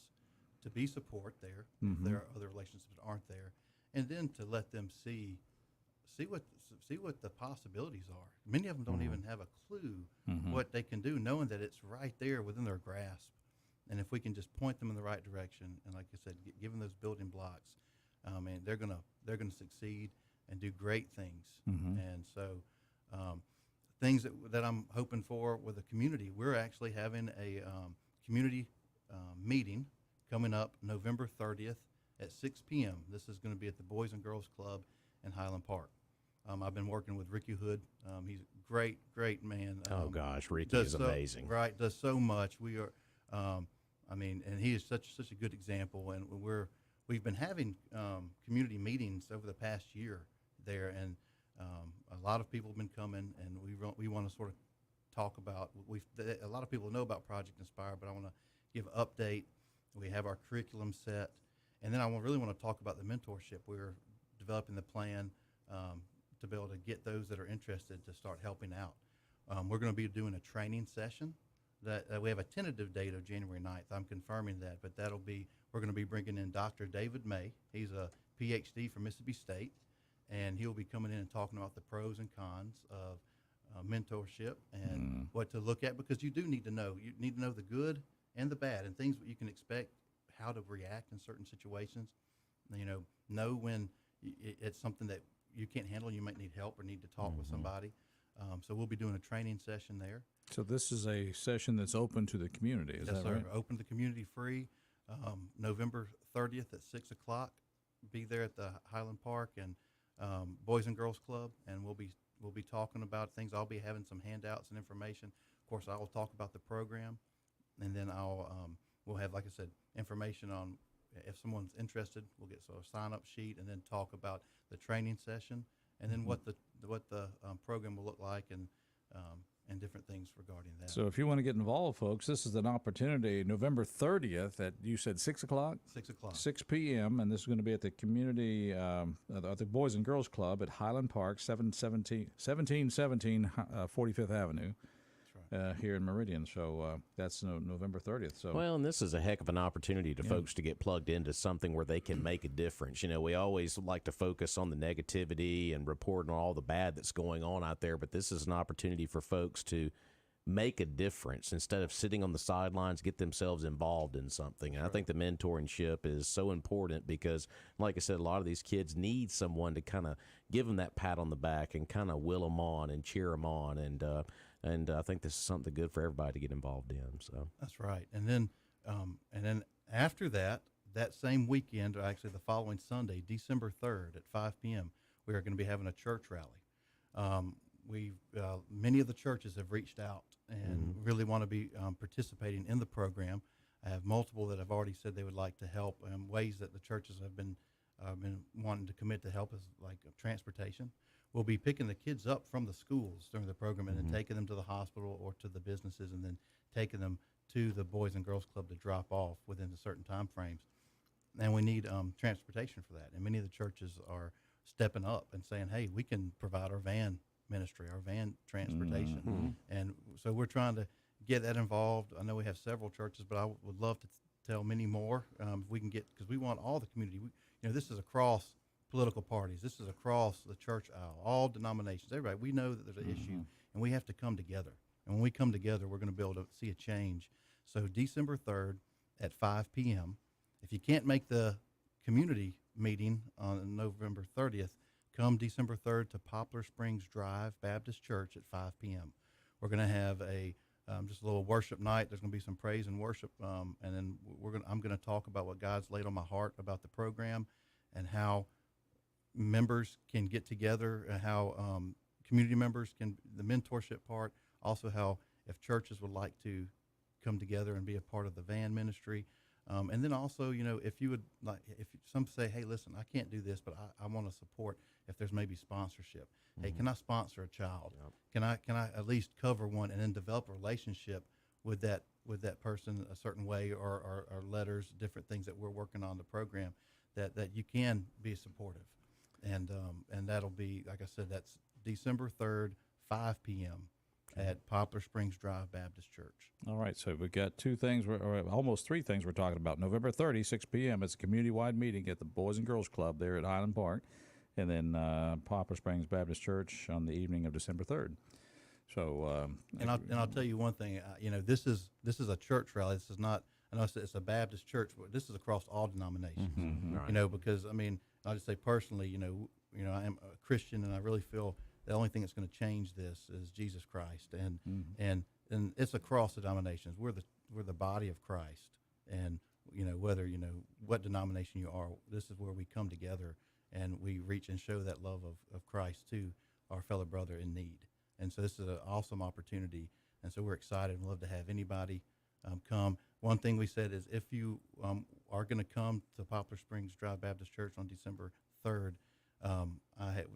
to be support there, if there are other relationships that aren't there, and then to let them see what the possibilities are. Many of them don't even have a clue what they can do, knowing that it's right there within their grasp. And if we can just point them in the right direction, and like I said, give them those building blocks, and they're gonna succeed and do great things. And so, things that I'm hoping for with the community, we're actually having a community meeting coming up November 30th at 6 p.m. This is going to be at the Boys and Girls Club in Highland Park. I've been working with Ricky Hood. He's a great man. Oh gosh, Ricky is amazing. Right, does so much. We are, and he is such a good example. And we've been having community meetings over the past year there, and a lot of people have been coming, and we want to sort of talk about. A lot of people know about Project Inspire, but I want to give an update. We have our curriculum set, and then I really want to talk about the mentorship. We're developing the plan to be able to get those that are interested to start helping out. We're going to be doing a training session that we have a tentative date of January 9th. I'm confirming that, but we're going to be bringing in Dr. David May. He's a PhD from Mississippi State, and he'll be coming in and talking about the pros and cons of mentorship and what to look at, because you do need to know. You need to know the good and the bad and things that you can expect, how to react in certain situations. You know when it's something that you can't handle, you might need help or need to talk with somebody. So we'll be doing a training session there. So this is a session that's open to the community, is that right? Open to the community, free. November 30th at 6 o'clock. Be there at the Highland Park and Boys and Girls Club, and we'll be talking about things. I'll be having some handouts and information. Of course, I will talk about the program, and then we'll have, like I said, information on if someone's interested. We'll get a sign-up sheet, and then talk about the training session, and then what the program will look like, and different things regarding that. So if you want to get involved, folks, this is an opportunity. November 30th at, you said 6 o'clock? 6 o'clock. 6 p.m., and this is going to be at the community, at the Boys and Girls Club at Highland Park, 1717 45th Avenue. Here in Meridian. So that's November 30th. So well, and this is a heck of an opportunity to folks to get plugged into something where they can make a difference. You know, we always like to focus on the negativity and report on all the bad that's going on out there, but this is an opportunity for folks to make a difference instead of sitting on the sidelines, get themselves involved in something. And I think the mentorship is so important because, like I said, a lot of these kids need someone to kind of give them that pat on the back and kind of will them on and cheer them on. And I think this is something good for everybody to get involved in. So that's right. And then after that same weekend, or actually the following Sunday, December 3rd at 5 p.m., we are going to be having a church rally. Many of the churches have reached out and really want to be participating in the program. I have multiple that have already said they would like to help. Ways that the churches have been wanting to commit to help is like transportation. we'll be picking the kids up from the schools during the program and then taking them to the hospital or to the businesses and then taking them to the Boys and Girls Club to drop off within a certain time frames. And we need transportation for that. And many of the churches are stepping up and saying, hey, we can provide our van ministry, our van transportation. And so we're trying to get that involved. I know we have several churches, but I would love to tell many more if we can get, because we want all the community. This is across political parties. This is across the church aisle, all denominations, everybody. We know that there's an issue, and we have to come together. And when we come together, we're going to be able to see a change. So December 3rd at 5 p.m., if you can't make the community meeting on November 30th, come December 3rd to Poplar Springs Drive Baptist Church at 5 p.m. We're going to have just a little worship night. There's going to be some praise and worship, and then I'm going to talk about what God's laid on my heart about the program and how members can get together, and how community members can, the mentorship part, also how if churches would like to come together and be a part of the van ministry. And then also, if you would like, if some say, hey, listen, I can't do this, but I want to support if there's maybe sponsorship. Hey, can I sponsor a child? Yep. Can I at least cover one and then develop a relationship with that person a certain way, or letters, different things that we're working on the program that you can be supportive. And that'll be, like I said, that's December 3rd, 5 p.m. at Poplar Springs Drive Baptist Church. All right, so we've got two things, or almost three things we're talking about. November 30, 6 p.m., it's a community-wide meeting at the Boys and Girls Club there at Highland Park, and then Poplar Springs Baptist Church on the evening of December 3rd. So, and I'll tell you one thing. This is a church rally. This is not. I know it's a Baptist church, but this is across all denominations. Right. Because I'll just say personally, I am a Christian, and I really feel the only thing that's going to change this is Jesus Christ, and it's across the denominations. We're the body of Christ, and whether what denomination you are, this is where we come together and we reach and show that love of Christ to our fellow brother in need. And so this is an awesome opportunity, and so we're excited and love to have anybody come. One thing we said is if you are going to come to Poplar Springs Drive Baptist Church on December 3rd,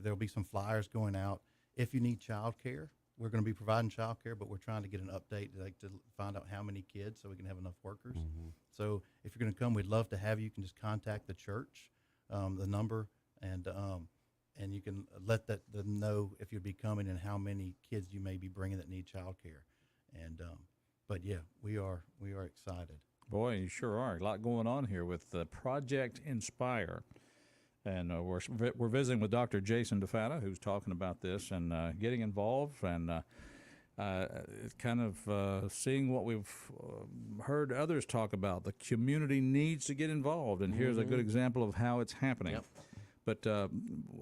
there'll be some flyers going out. If you need child care, we're going to be providing child care, but we're trying to get an update to find out how many kids so we can have enough workers. So if you're going to come, we'd love to have you. You can just contact the church, the number, and you can let them know if you'll be coming and how many kids you may be bringing that need child care. And but yeah, we are excited. Boy, you sure are. A lot going on here with Project Inspire. And we're visiting with Dr. Jason DeFatta, who's talking about this and getting involved and kind of seeing what we've heard others talk about. The community needs to get involved, and here's a good example of how it's happening. Yep. But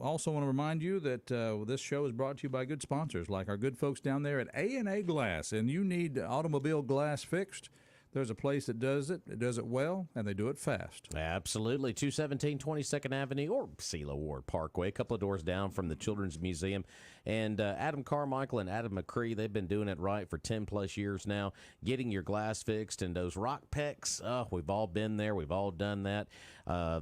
also want to remind you that this show is brought to you by good sponsors like our good folks down there at A&A Glass. And you need automobile glass fixed, there's a place that does it well, and they do it fast. Absolutely. 217 22nd Avenue or Sela Ward Parkway, a couple of doors down from the Children's Museum. And Adam Carmichael and Adam McCree, they've been doing it right for 10-plus years now, getting your glass fixed. And those rock pecks, we've all been there. We've all done that.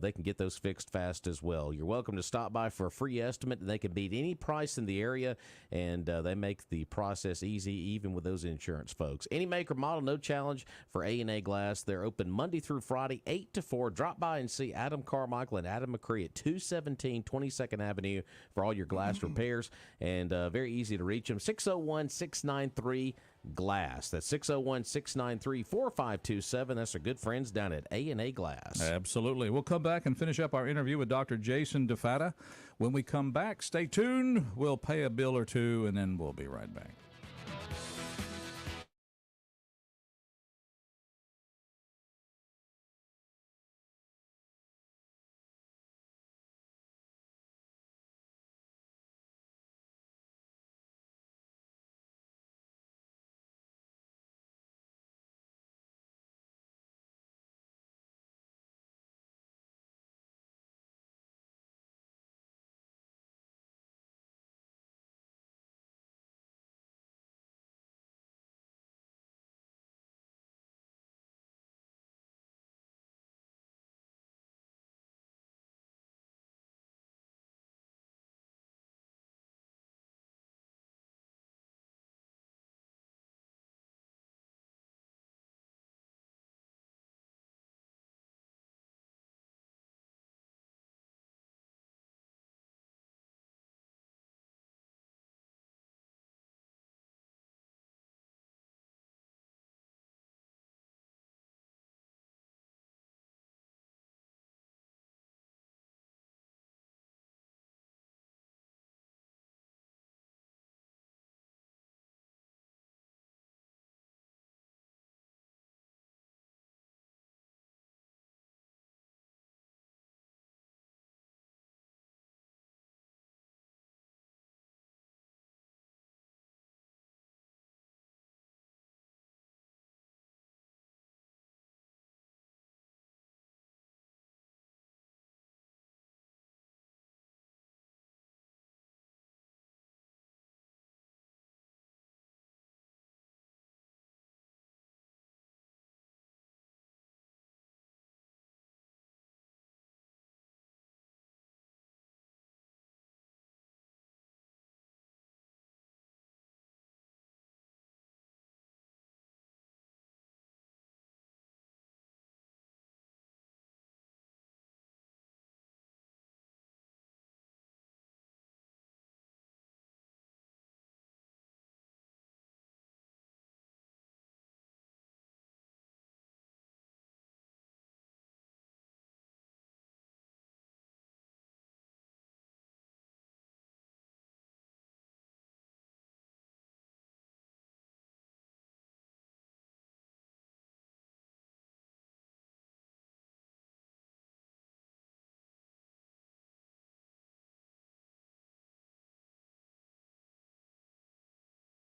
They can get those fixed fast as well. You're welcome to stop by for a free estimate. They can beat any price in the area, and they make the process easy, even with those insurance folks. Any make or model, no challenge for A&A Glass. They're open Monday through Friday, 8 to 4. Drop by and see Adam Carmichael and Adam McCree at 217 22nd Avenue for all your glass repairs. And very easy to reach them. 601-693-GLASS. That's 601-693-4527. That's our good friends down at A&A Glass. Absolutely. We'll come back and finish up our interview with Dr. Jason DeFatta. When we come back, stay tuned. We'll pay a bill or two, and then we'll be right back.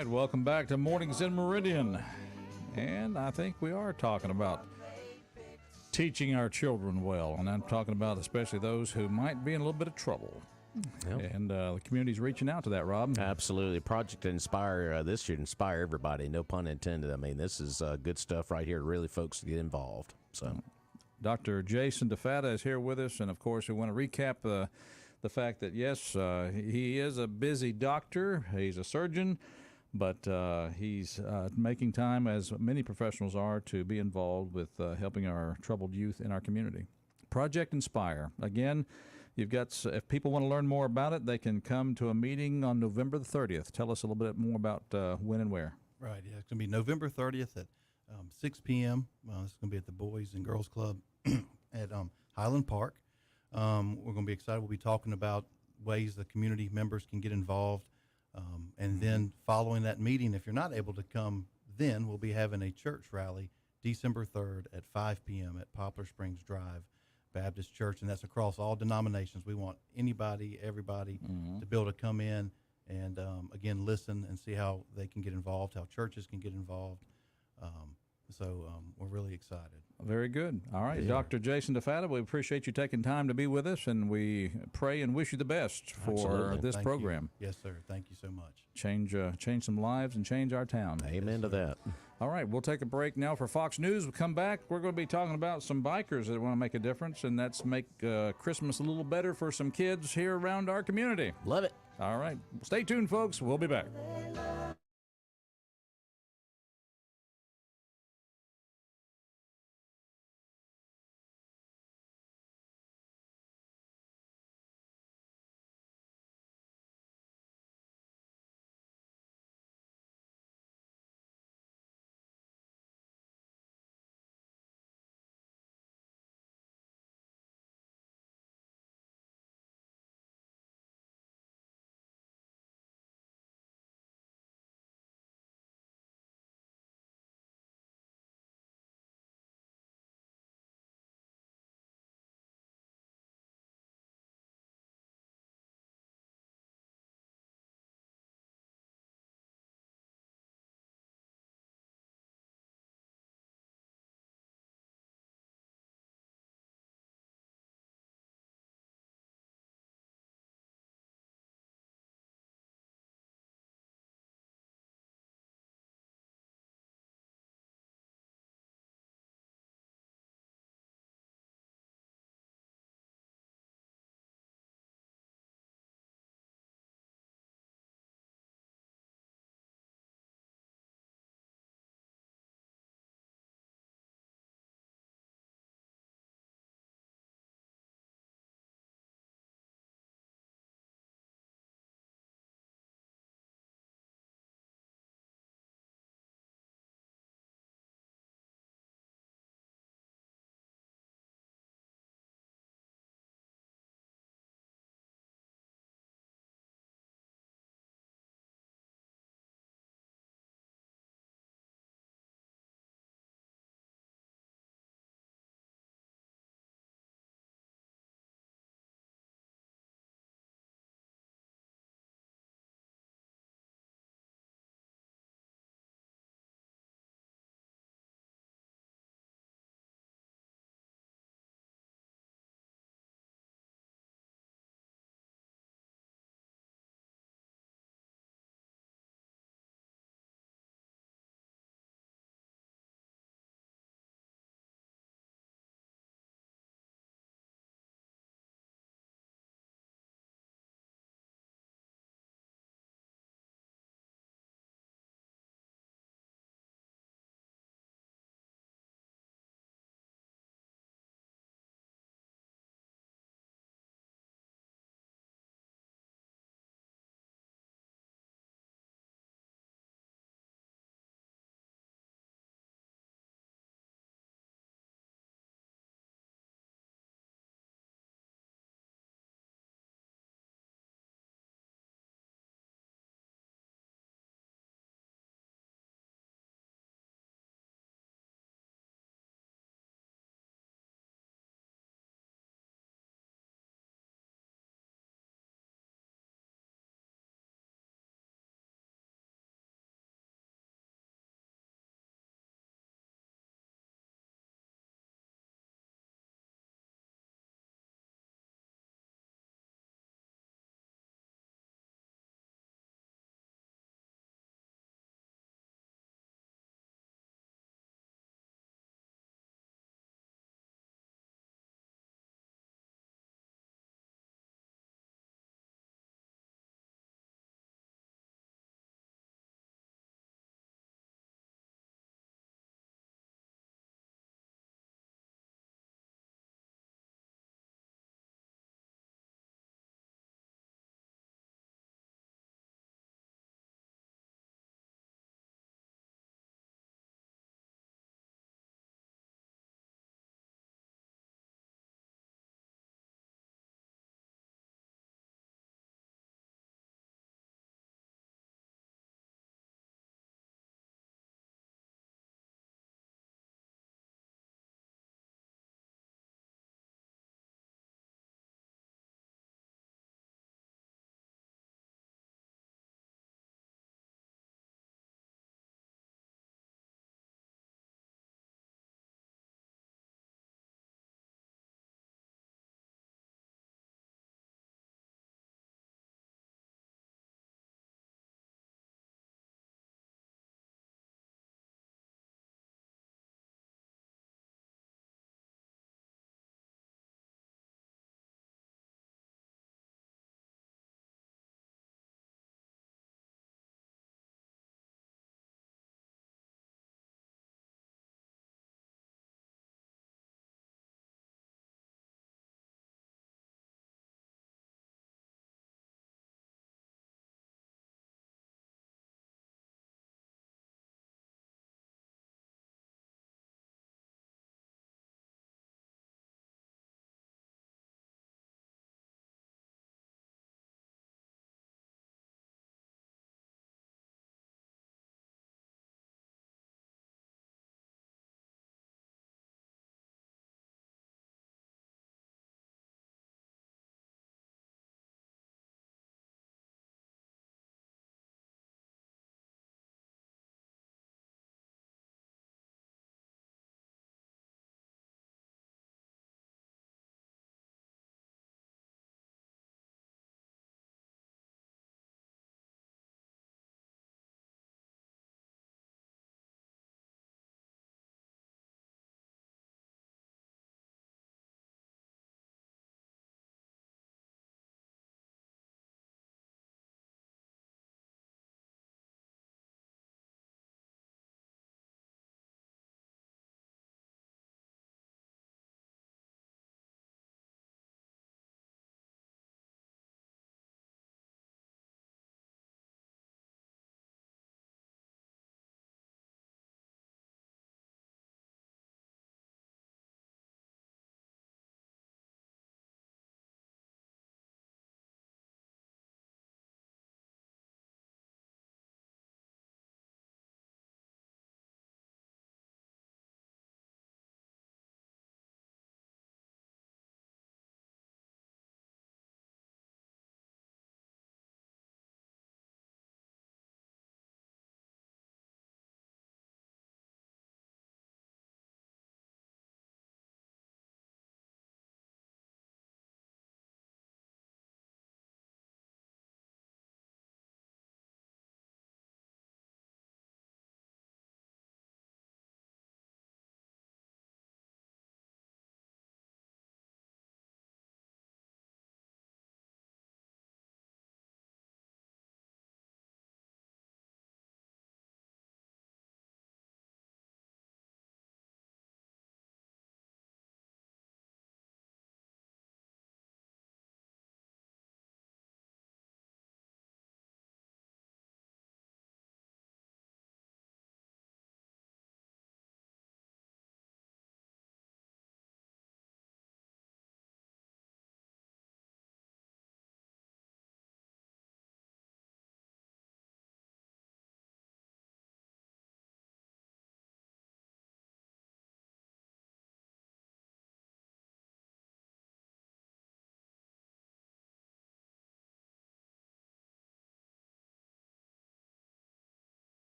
All right, welcome back to Mornings in Meridian. And I think we are talking about teaching our children well. And I'm talking about especially those who might be in a little bit of trouble. Yep. And the community's reaching out to that, Rob. Absolutely. Project Inspire, this should inspire everybody, no pun intended. I mean, this is good stuff right here to really folks to get involved. So, Dr. Jason DeFata is here with us. And, of course, we want to recap the fact that, yes, he is a busy doctor. He's a surgeon. But he's making time, as many professionals are, to be involved with helping our troubled youth in our community. Project Inspire. Again, you've got, if people want to learn more about it, they can come to a meeting on November the 30th. Tell us a little bit more about when and where. Right. Yeah, it's going to be November 30th at 6 p.m. It's going to be at the Boys and Girls Club at Highland Park. We're going to be excited. We'll be talking about ways the community members can get involved. And then following that meeting, if you're not able to come, then we'll be having a church rally December 3rd at 5 p.m. at Poplar Springs Drive Baptist Church, and that's across all denominations. We want anybody, everybody to be able to come in and, again, listen and see how they can get involved, how churches can get involved. So we're really excited. Very good. All right, Dr. Jason DeFata, we appreciate you taking time to be with us, and we pray and wish you the best for Absolutely. this Thank program. you. Yes, sir. Thank you so much. Change some lives and change our town. amen to that. All right, we'll take a break now for Fox News. We'll come back. We're going to be talking about some bikers that want to make a difference, and that's make Christmas a little better for some kids here around our community. Love it. All right, stay tuned, folks. We'll be back.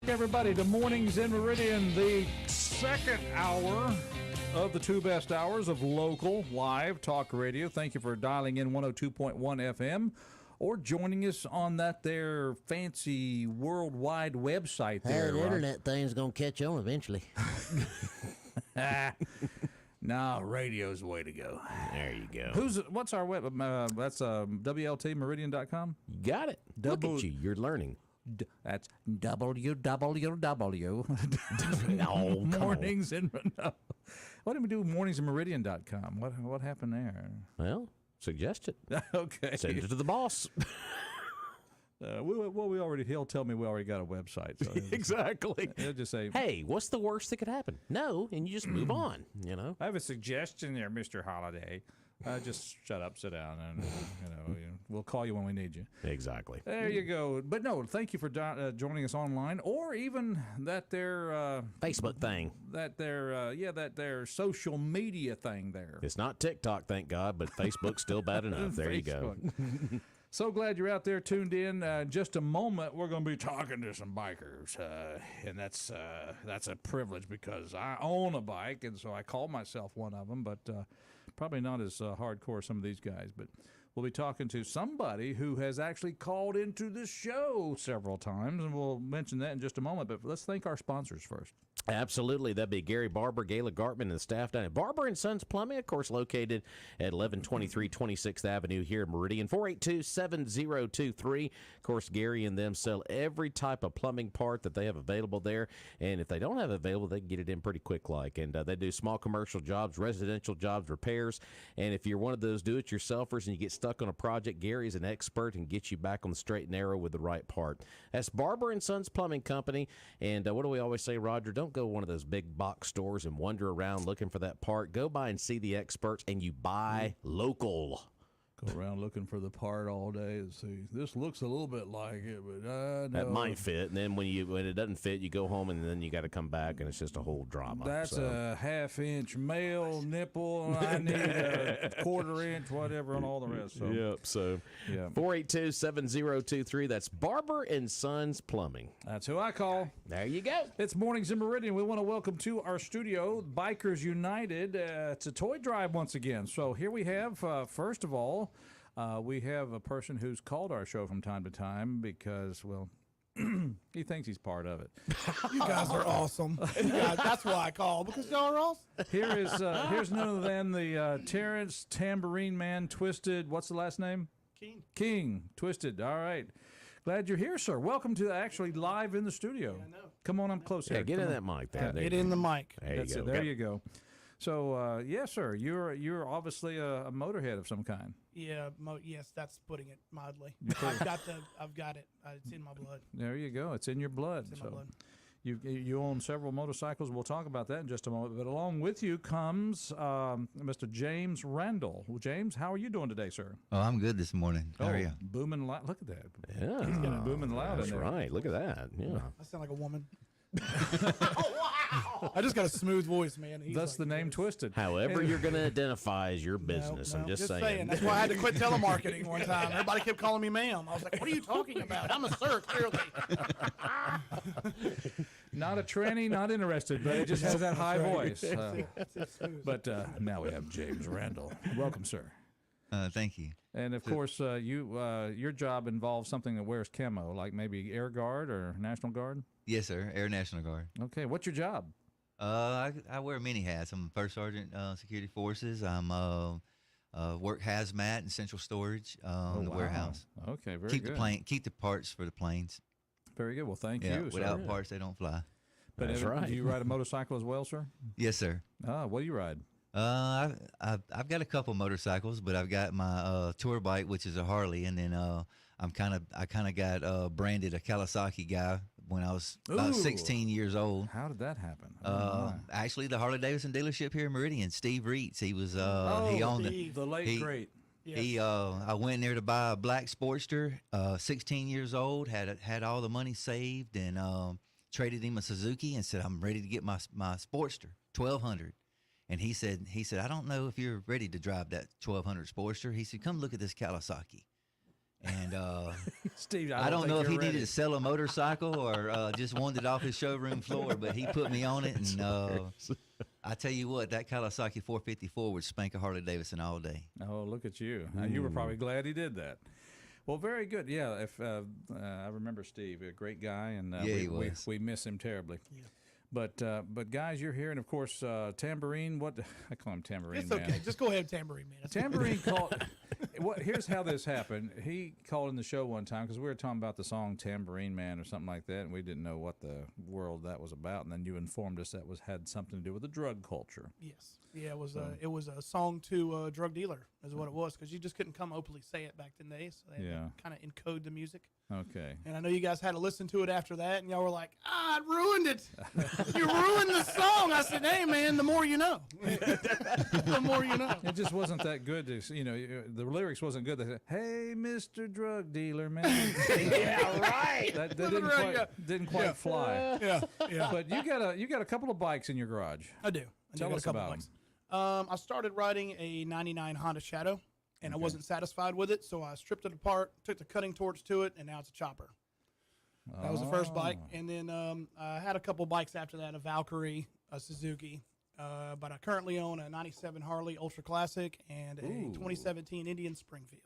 Everybody to Mornings in Meridian, the second hour of the two best hours of local live talk radio. Thank you for dialing in 102.1 FM or joining us on that there fancy worldwide website there. The internet thing's going to catch on eventually. No, radio's the way to go. There you go. What's our web? That's WLTMeridian.com. You got it. Look at you. You're learning. That's www. No, Mornings in. No. What did we do with morningsinmeridian.com? What happened there? Well, suggest it. Okay. Send it to the boss. He'll tell me we already got a website. So Exactly. He'll just say, Hey, what's the worst that could happen? No, and you just move on, you know? I have a suggestion there, Mr. Holiday. Just shut up, sit down, and we'll call you when we need you. Exactly. There you go. But no, thank you for joining us online, or even that their Facebook thing. that their social media thing there. It's not TikTok, thank God, but Facebook's still bad enough. There you go. So glad you're out there tuned in. Just a moment, we're going to be talking to some bikers, and that's a privilege because I own a bike, and so I call myself one of them, but probably not as hardcore as some of these guys. But we'll be talking to somebody who has actually called into the show several times, and we'll mention that in just a moment. But let's thank our sponsors first. Absolutely. That'd be Gary Barber, Gayla Gartman, and the staff down at Barber & Sons Plumbing, of course, located at 1123 26th Avenue here in Meridian, 482-7023. Of course, Gary and them sell every type of plumbing part that they have available there, and if they don't have it available, they can get it in pretty quick like. And they do small commercial jobs, residential jobs, repairs, and if you're one of those do-it-yourselfers and you get stuck on a project, Gary's an expert and gets you back on the straight and narrow with the right part. That's Barber & Sons Plumbing Company, and what do we always say, Roger? Don't go to one of those big box stores and wander around looking for that part. Go by and see the experts, and you buy local. Go around looking for the part all day and see, this looks a little bit like it, but no. That might fit, and then when it doesn't fit, you go home, and then you got to come back, and it's just a whole drama. That's a half-inch male nipple. I need a quarter-inch, whatever, and all the rest. So. Yep. So, 482-7023. That's Barber & Sons Plumbing. That's who I call. There you go. It's Mornings in Meridian. We want to welcome to our studio Bikers United. It's a toy drive once again. So here we have, first of all, we have a person who's called our show from time to time because, well, he thinks he's part of it. You guys are awesome. That's why I called, because y'all are awesome. Here's none other than the Terrence Tambourine Man Twisted. What's the last name? King Twisted. All right. Glad you're here, sir. Welcome to actually live in the studio. Yeah, I know. Come on up close here. Yeah, get in that mic there. Get in the mic. There That's you it. go. There you go. So, yes, sir. You're obviously a motorhead of some kind. Yeah, yes, that's putting it mildly. I've got it. It's in my blood. There you go. It's in your blood. It's in my blood. You own several motorcycles. We'll talk about that in just a moment. But along with you comes Mr. James Randall. Well, James, how are you doing today, sir? Oh, I'm good this morning. How are you? Booming loud. Look at that. Yeah. He's getting booming loud That's in there. right. Look at that. Yeah. I sound like a woman. I just got a smooth voice, man. He's That's like the name this. Twisted. However you're going to identify as your business. No, I'm just saying. That's why I had to quit telemarketing one time. Everybody kept calling me ma'am. I was like, what are you talking about? I'm a sir, clearly. Not a tranny, not interested, but it just has that high voice. But now we have James Randall. Welcome, sir. Thank you. And of course, your job involves something that wears camo, like maybe Air Guard or National Guard. Yes, sir. Air National Guard. Okay, what's your job? I wear many hats. I'm First Sergeant Security Forces. I'm work hazmat and central storage in the warehouse. Okay, very Keep good. Keep the parts for the planes. Very good. Well, thank Yeah, you. without sir. parts they don't fly. But That's right. Do you ride a motorcycle as well, sir? Yes, sir. What do you ride? I've got a couple motorcycles, but I've got my tour bike, which is a Harley, and then I kind of got branded a Kawasaki guy when I was about Ooh. 16 years old. How did that happen? Oh, my. Actually, the Harley Davidson dealership here in Meridian, Steve Reitz, he was he owned it. The late he- great. He I went in there to buy a black Sportster, 16 years old, had all the money saved, and traded him a Suzuki and said, I'm ready to get my Sportster, 1200. And he said, I don't know if you're ready to drive that 1200 Sportster. He said, come look at this Kawasaki. And Steve, I don't think know if you're he ready. needed to sell a motorcycle or just wanted it off his showroom floor, but he put me on it. And I tell you what, that Kawasaki 454 would spank a Harley Davidson all day. Oh, look at you. You were probably glad he did that. Well, very good. Yeah, if I remember Steve, a great guy, and Yeah, he was. we miss him terribly. Yeah. But guys, you're here, and of course, Tambourine. What I call him, Tambourine It's Man. okay. Just go ahead, Tambourine Man. That's Tambourine called. Here's how this happened. He called in the show one time because we were talking about the song Tambourine Man or something like that, and we didn't know what the world that was about. And then you informed us that had something to do with the drug culture. Yes. Yeah, it was a song to a drug dealer, is what it was, because you just couldn't come openly say it back in the day, so they had to kind of encode the music. Okay. And I know you guys had to listen to it after that, and y'all were like, it ruined it. You ruined the song. I said, hey, man, the more you know. The more you know. It just wasn't that good. The lyrics wasn't good. They said, "Hey, Mr. Drug Dealer, man." Yeah, right. That Right, didn't quite fly. Yeah, yeah. But you got a couple of bikes in your garage. I do. Tell us about them. I started riding a 99 Honda Shadow, and I wasn't satisfied with it, so I stripped it apart, took the cutting torch to it, and now it's a chopper. That was the first bike. And then I had a couple bikes after that, a Valkyrie, a Suzuki, but I currently own a 97 Harley Ultra Classic and a 2017 Indian Springfield.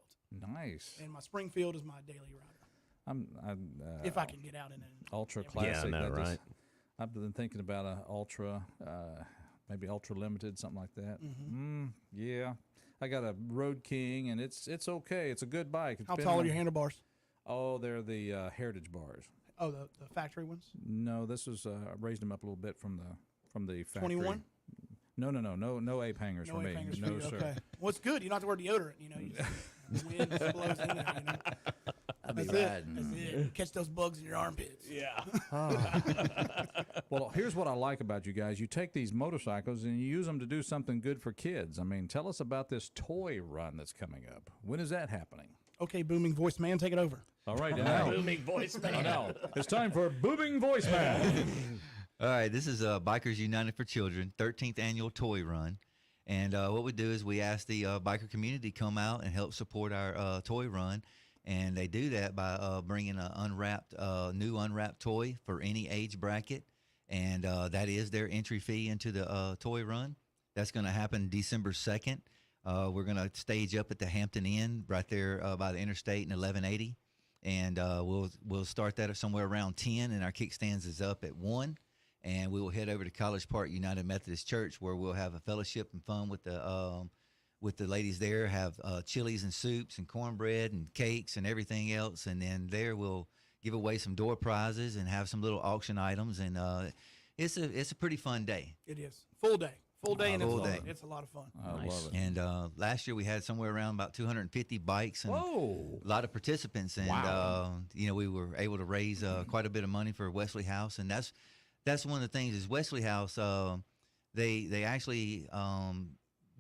Nice. And my Springfield is my daily rider. If I can get out in it. Ultra Classic. Yeah, I know, right? I've been thinking about an Ultra, maybe Ultra Limited, something like that. Yeah. I got a Road King, and it's okay. It's a good bike. How tall are your handlebars? Oh, they're the Heritage bars. Oh, the factory ones? No, this was I raised them up a little bit from the factory. 21? No ape hangers for me. hangers No, for you. sir. Okay. Well, it's good. You don't have to wear deodorant. You just, the wind just blows in there. I'll be That's it. riding. That's it. Catch those bugs in your armpits. Yeah. Well, here's what I like about you guys. You take these motorcycles and you use them to do something good for kids. I mean, tell us about this toy run that's coming up. When is that happening? Okay, booming voice man, take it over. All right, now. Booming voice man. Now, it's time for Booming Voice Man. All right, this is Bikers United for Children, 13th annual toy run. And what we do is we ask the biker community to come out and help support our toy run. And they do that by bringing a new unwrapped toy for any age bracket. And that is their entry fee into the toy run. That's going to happen December 2nd. We're going to stage up at the Hampton Inn right there by the interstate in 1180. And we'll start that at somewhere around 10, and our kickstands is up at 1. And we will head over to College Park United Methodist Church, where we'll have a fellowship and fun with the ladies there, have chilies and soups and cornbread and cakes and everything else. And then there we'll give away some door prizes and have some little auction items. And it's a pretty fun day. It is. Full day. Full day, and Full day. It's a lot of fun. I love it. And last year we had somewhere around about 250 bikes and Whoa. a lot of participants. And, we were able to raise quite a bit of money for Wesley House. And that's one of the things is Wesley House, they actually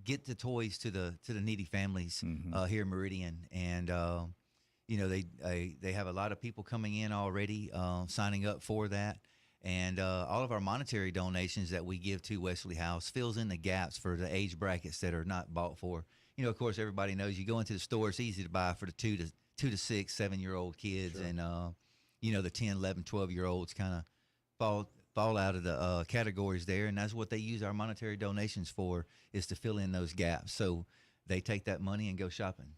get the toys to the needy families here in Meridian. And, they have a lot of people coming in already signing up for that. And all of our monetary donations that we give to Wesley House fills in the gaps for the age brackets that are not bought for. You know, of course, everybody knows you go into the store, it's easy to buy for the 2 to 6, 7-year-old kids. Sure. And, the 10, 11, 12-year-olds kind of fall out of the categories there. And that's what they use our monetary donations for, is to fill in those gaps. So they take that money and go shopping.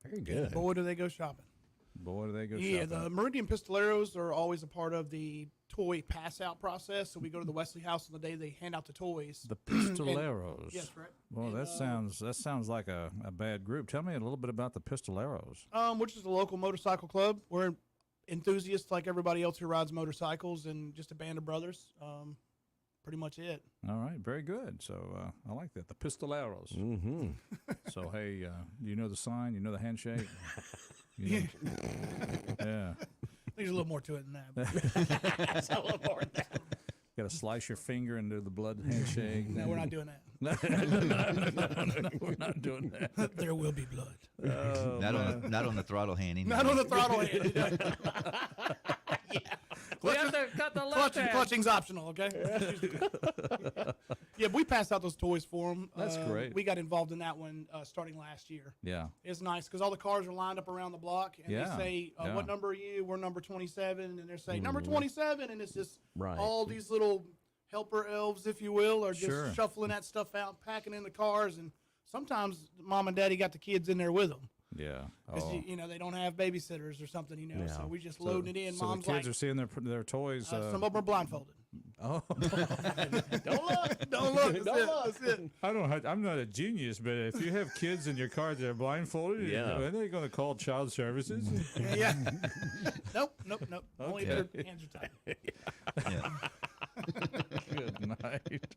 Very good. Boy, do they go shopping. Boy, do they go Yeah, shopping. the Meridian Pistoleros are always a part of the toy pass-out process. So we go to the Wesley House on the day they hand out the toys. The Pistoleros. Yes, right. Well, And, that sounds like a bad group. Tell me a little bit about the Pistoleros. Which is a local motorcycle club. We're enthusiasts like everybody else who rides motorcycles, and just a band of brothers. Pretty much it. All right, very good. So I like that, the Pistoleros. Mm-hmm. So hey, you know the sign, you know the handshake. You know, yeah. There's a little more to it than that. That's a little more than that. Got to slice your finger and do the blood handshake. No, we're not doing that. No, we're not doing that. There will be blood. Oh, Not on the throttle hand. Not on the throttle hand. We have to cut the left hand. Clutching's optional, okay? Yeah, we passed out those toys for them. That's great. We got involved in that one starting last year. Yeah. It's nice because all the cars are lined up around the block, and Yeah, they say, yeah. what number are you? We're number 27, and they're saying, number 27, and it's just Right. all these little helper elves, if you will, are just Sure. shuffling that stuff out, packing in the cars, and sometimes mom and daddy got the kids in there with them. Yeah. Because, Oh. you know, they don't have babysitters or something, you know, so we just loading it in. So Mom's the kids like, are seeing their toys. some of them are blindfolded. Oh. Don't look. Don't look. That's it. I'm not a genius, but if you have kids in your car that are blindfolded, Yeah. are they going to call child services? Yeah. Nope. Only Okay. their hands are tied. Yeah. Good night.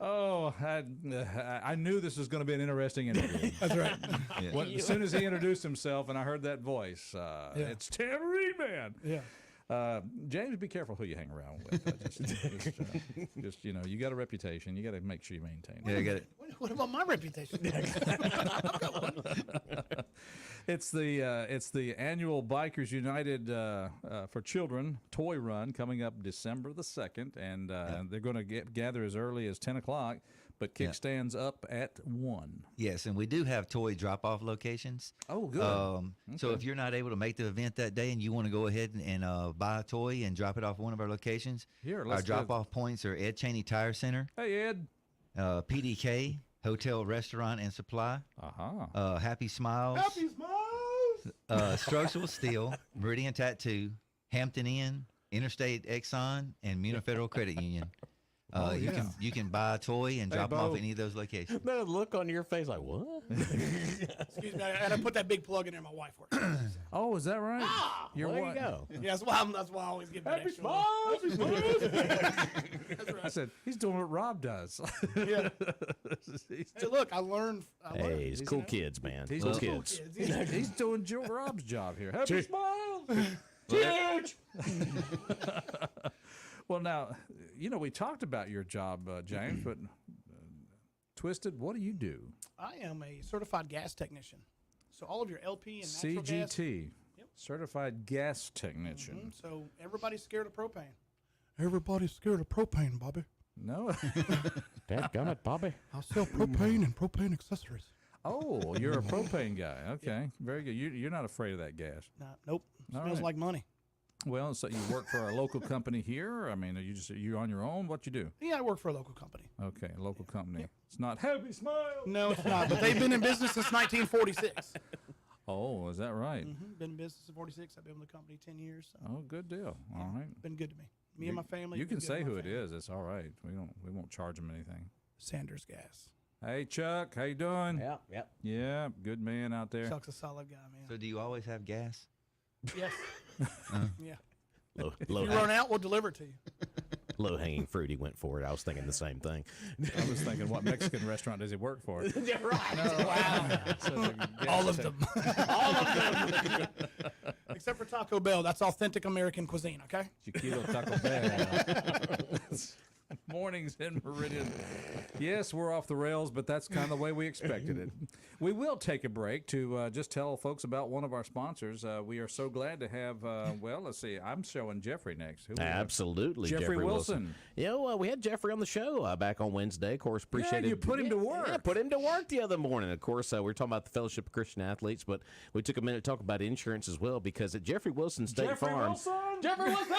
Oh, I knew this was going to be an interesting interview. That's right. As soon as he introduced himself and I heard that voice, it's Tambourine Man. Yeah. James, be careful who you hang around with. Just you know, you got a reputation. You got to make sure you maintain it. Yeah, I got it. What about my reputation? It's the annual Bikers United for Children toy run coming up December the 2nd, and they're going to gather as early as 10 o'clock, but kickstands up at 1. Yes, and we do have toy drop-off locations. Oh, good. So if you're not able to make the event that day and you want to go ahead and buy a toy and drop it off at one of our locations, Here, our let's do it. drop-off points are Ed Cheney Tire Center, Hey, Ed. PDK, Hotel, Restaurant, and Supply, Uh-huh. Happy Smiles, Happy smiles. Structural Steel, Meridian Tattoo, Hampton Inn, Interstate Exxon, and Muna Federal Credit Union. You can buy a toy and drop them off Bo. at any of those locations. That look on your face like, what? Excuse me. I put that big plug in there. My wife works. Oh, is that right? There you go. Yeah, that's why I always give that extra. I said, he's doing what Rob does. Yeah. He's Hey, look, I learned. Hey, he's cool kids, man. He's Cool cool kids. he's doing Joe Rob's job here. Happy smiles. Huge. Well, now, you know, we talked about your job, James, but Twisted, what do you do? I am a certified gas technician. So all of your LP and natural gas. CGT, Certified Gas Technician. So everybody's scared of propane. Everybody's scared of propane, Bobby. No. Dadgummit, Bobby. I sell propane and propane accessories. Oh, you're a propane guy. Okay, very good. You're not afraid of that gas. Nope. All Smells right. like money. Well, so you work for a local company here? I mean, are you on your own? What you do? Yeah, I work for a local company. Okay, a local company. It's not Happy Smile. No, it's not. But they've been in business since 1946. Oh, is that right? Been in business since 46. I've been with the company 10 years. So Oh, good deal. All right. been good to me. Me and my family. You been can good say to my who it family. is. It's all right. We won't charge them anything. Sanders Gas. Hey, Chuck, how you doing? Yeah. Yeah, good man out there. Chuck's a solid guy, man. So do you always have gas? Yes. Yeah. Low, If you run out, we'll deliver it to you. low hanging fruit. He went for it. I was thinking the same thing. I was thinking, what Mexican restaurant does he work for? Yeah, right. Wow. All of them. All of them. Except for Taco Bell. That's authentic American cuisine, okay? Chiquito Taco Bell. Mornings in Meridian. Yes, we're off the rails, but that's kind of the way we expected it. We will take a break to just tell folks about one of our sponsors. We are so glad to have, well, let's see, I'm showing Jeffrey next. Who we have? Absolutely, Jeffrey Wilson. You know, we had Jeffrey on the show back on Wednesday. Of course, appreciate it. you put him to work. Yeah, put him to work the other morning. Of course, we were talking about the Fellowship of Christian Athletes, but we took a minute to talk about insurance as well because at Jeffrey Wilson State Farm, Jeffrey Wilson,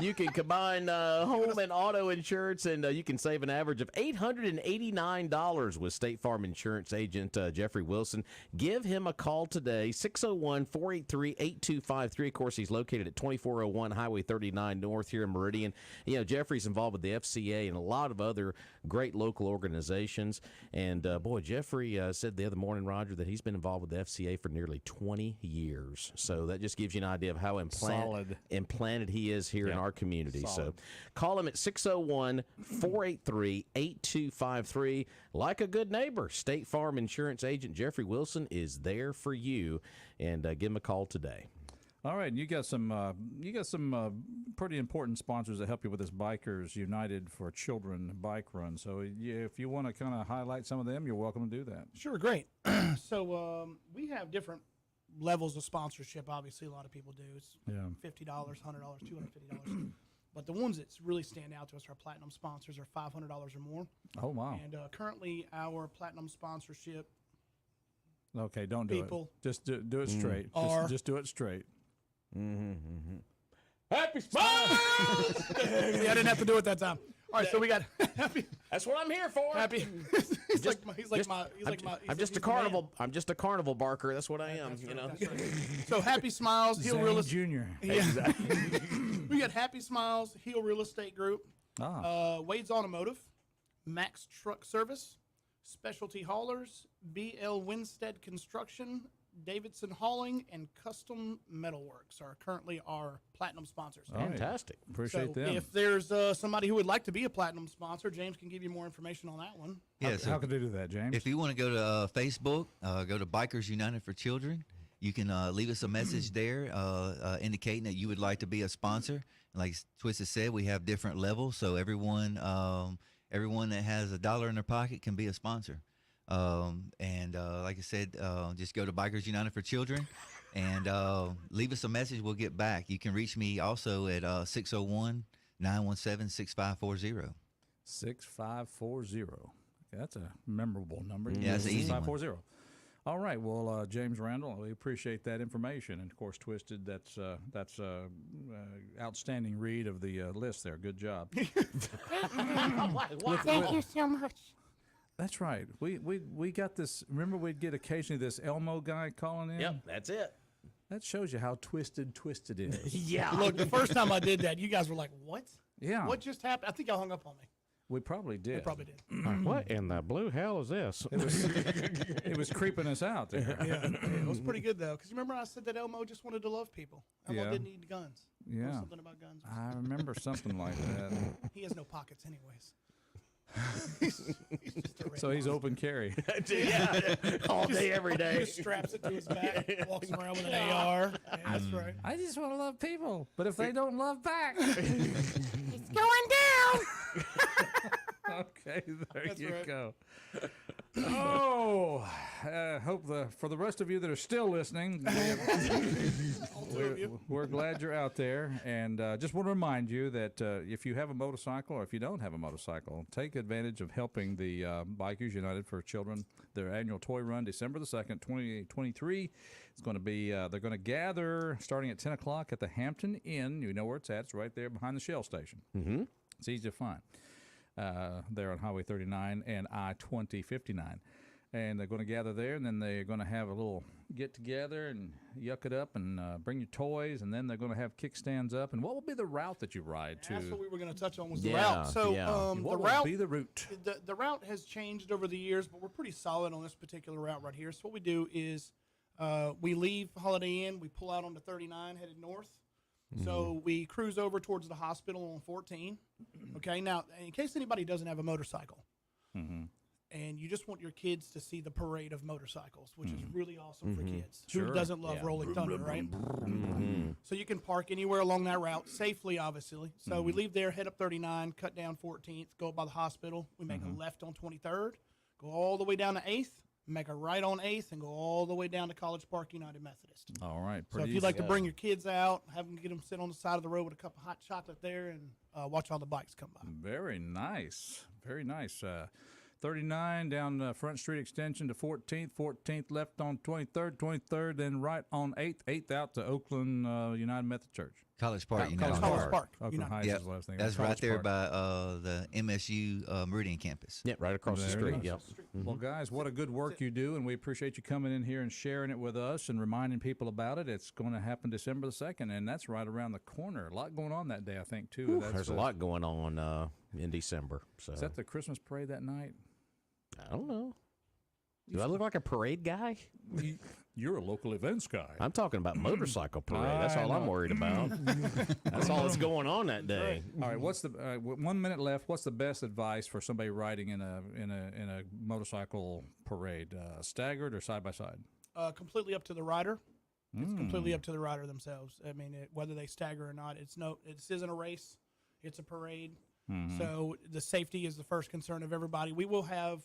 you can combine home and auto insurance, and you can save an average of $889 with State Farm insurance agent Jeffrey Wilson. Give him a call today, 601-483-8253. Of course, he's located at 2401 Highway 39 North here in Meridian. You know, Jeffrey's involved with the FCA and a lot of other great local organizations. And, boy, Jeffrey said the other morning, Roger, that he's been involved with the FCA for nearly 20 years. So that just gives you an idea of how implanted he is here in our community. So call him at 601-483-8253. Like a good neighbor, State Farm insurance agent Jeffrey Wilson is there for you. And give him a call today. All right, you got some pretty important sponsors that help you with this Bikers United for Children bike run. So if you want to kind of highlight some of them, you're welcome to do that. Sure, great. So we have different levels of sponsorship. Obviously, a lot of people do. It's Yeah. $50, $100, $250. But the ones that really stand out to us, our platinum sponsors, are $500 or more. Oh, wow. And currently, our platinum sponsorship Okay, don't do people it. Just do it straight. Just do it straight. Happy Smiles! See, I didn't have to do it that time. All right, so we got happy. That's what I'm here for. Happy. he's like my. I'm just a carnival. I'm just a carnival barker. That's what I am. You know. That's right. So Happy Smiles, Heel Real Estate. Jr. Yeah. We got Happy Smiles, Heel Real Estate Group, Wade's Automotive, Max Truck Service, Specialty Haulers, BL Winstead Construction, Davidson Hauling, and Custom Metalworks are currently our platinum sponsors. Fantastic. Appreciate them. If there's somebody who would like to be a platinum sponsor, James can give you more information on that one. Yeah, How can they do that, James? if you want to go to Facebook, go to Bikers United for Children. You can leave us a message there indicating that you would like to be a sponsor. Like Twisted said, we have different levels, so everyone that has $1 in their pocket can be a sponsor. Like I said, just go to Bikers United for Children and leave us a message. We'll get back. You can reach me also at 601-917-6540. 6540. Okay, that's a memorable number. Yeah, it's an easy one. 6540. All right. Well, James Randall, we appreciate that information. And, of course, Twisted, that's outstanding read of the list there. Good job. Thank you so much. That's right. We got this. Remember, we'd get occasionally this Elmo guy calling in? Yep, that's it. That shows you how twisted is. Yeah. Look, the first time I did that, you guys were like, "What? Yeah. What just happened?" I think y'all hung up on me. We probably did. You probably did. What in the blue hell is this? It was creeping us out there. Yeah, it was pretty good though. Because remember, I said that Elmo just wanted to love people. Elmo Yeah. didn't need guns. There was Yeah. something about guns. I remember something like that. He has no pockets, anyways. he's just a So he's open carry. Yeah, all day, every He day. just straps it to his back, walks around with an AR. Yeah, that's right. I just want to love people, but if they don't love back, It's going down. okay, there That's you right. go. Oh, hope for the rest of you that are still listening, we're glad you're out there, and just want to remind you that if you have a motorcycle or if you don't have a motorcycle, take advantage of helping the Bikers United for Children. Their annual toy run, December the 2nd, 2023. It's going to be they're going to gather starting at 10 o'clock at the Hampton Inn. You know where it's at. It's right there behind the Shell station. Mm-hmm. It's easy to find. There on Highway 39 and I-2059. And they're going to gather there, and then they're going to have a little get-together and yuck it up and bring your toys, and then they're going to have kickstands up. And what will be the route that you ride to? That's what we were going to touch on was the Yeah, route. So yeah. the What will route, be the route? the route has changed over the years, but we're pretty solid on this particular route right here. So what we do is we leave Holiday Inn, we pull out onto 39 headed north. So we cruise over towards the hospital on 14. Okay, now in case anybody doesn't have a motorcycle, and you just want your kids to see the parade of motorcycles, which is really awesome for kids. Who Sure. doesn't love Rolling Thunder, right? So you can park anywhere along that route safely, obviously. So we leave there, head up 39, cut down 14th, go up by the hospital. We make a left on 23rd, go all the way down to 8th, make a right on 8th, and go all the way down to College Park United Methodist. All right. So if you'd like to bring your kids out, have them get them sit on the side of the road with a cup of hot chocolate there and watch all the bikes come by. Very nice. Very nice. 39 down Front Street Extension to 14th, 14th left on 23rd, 23rd, then right on 8th, 8th out to Oakland United Methodist Church. College Park. College College Park. Oakland United. Heights Yep. is what I was thinking. That's right College there Park. by the MSU Meridian campus. Yeah, right across the Very street. nice. Yep. Well, guys, what a good work you do, and we appreciate you coming in here and sharing it with us and reminding people about it. It's going to happen December the 2nd, and that's right around the corner. A lot going on that day, I think, too. There's a lot going on in December. So Is that the Christmas parade that night? I don't know. Do I look like a parade guy? You're a local events guy. I'm talking about motorcycle parade. That's I all I'm know. worried about. That's all that's going on that day. All right, what's the 1 minute left? What's the best advice for somebody riding in a motorcycle parade? Staggered or side by side? Completely up to the rider. It's completely up to the rider themselves. I mean, whether they stagger or not, this isn't a race. It's a parade. So the safety is the first concern of everybody. We will have,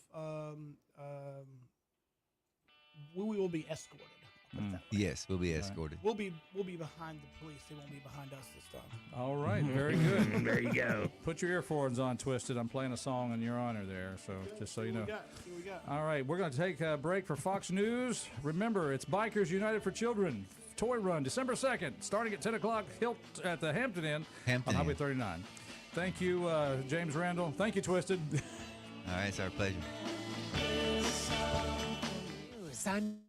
we will be escorted. I'll Put it that way. Yes, we'll be escorted. We'll be behind the police. They won't be behind us this time. All right, very good. There you go. Put your earphones on, Twisted. I'm playing a song in your honor there, so just so you know. See what we got. All right, we're going to take a break for Fox News. Remember, it's Bikers United for Children Toy Run, December 2nd, starting at 10 o'clock at the Hampton Inn on Highway 39. Thank you, James Randall. Thank you, Twisted. All right, it's our pleasure. Son.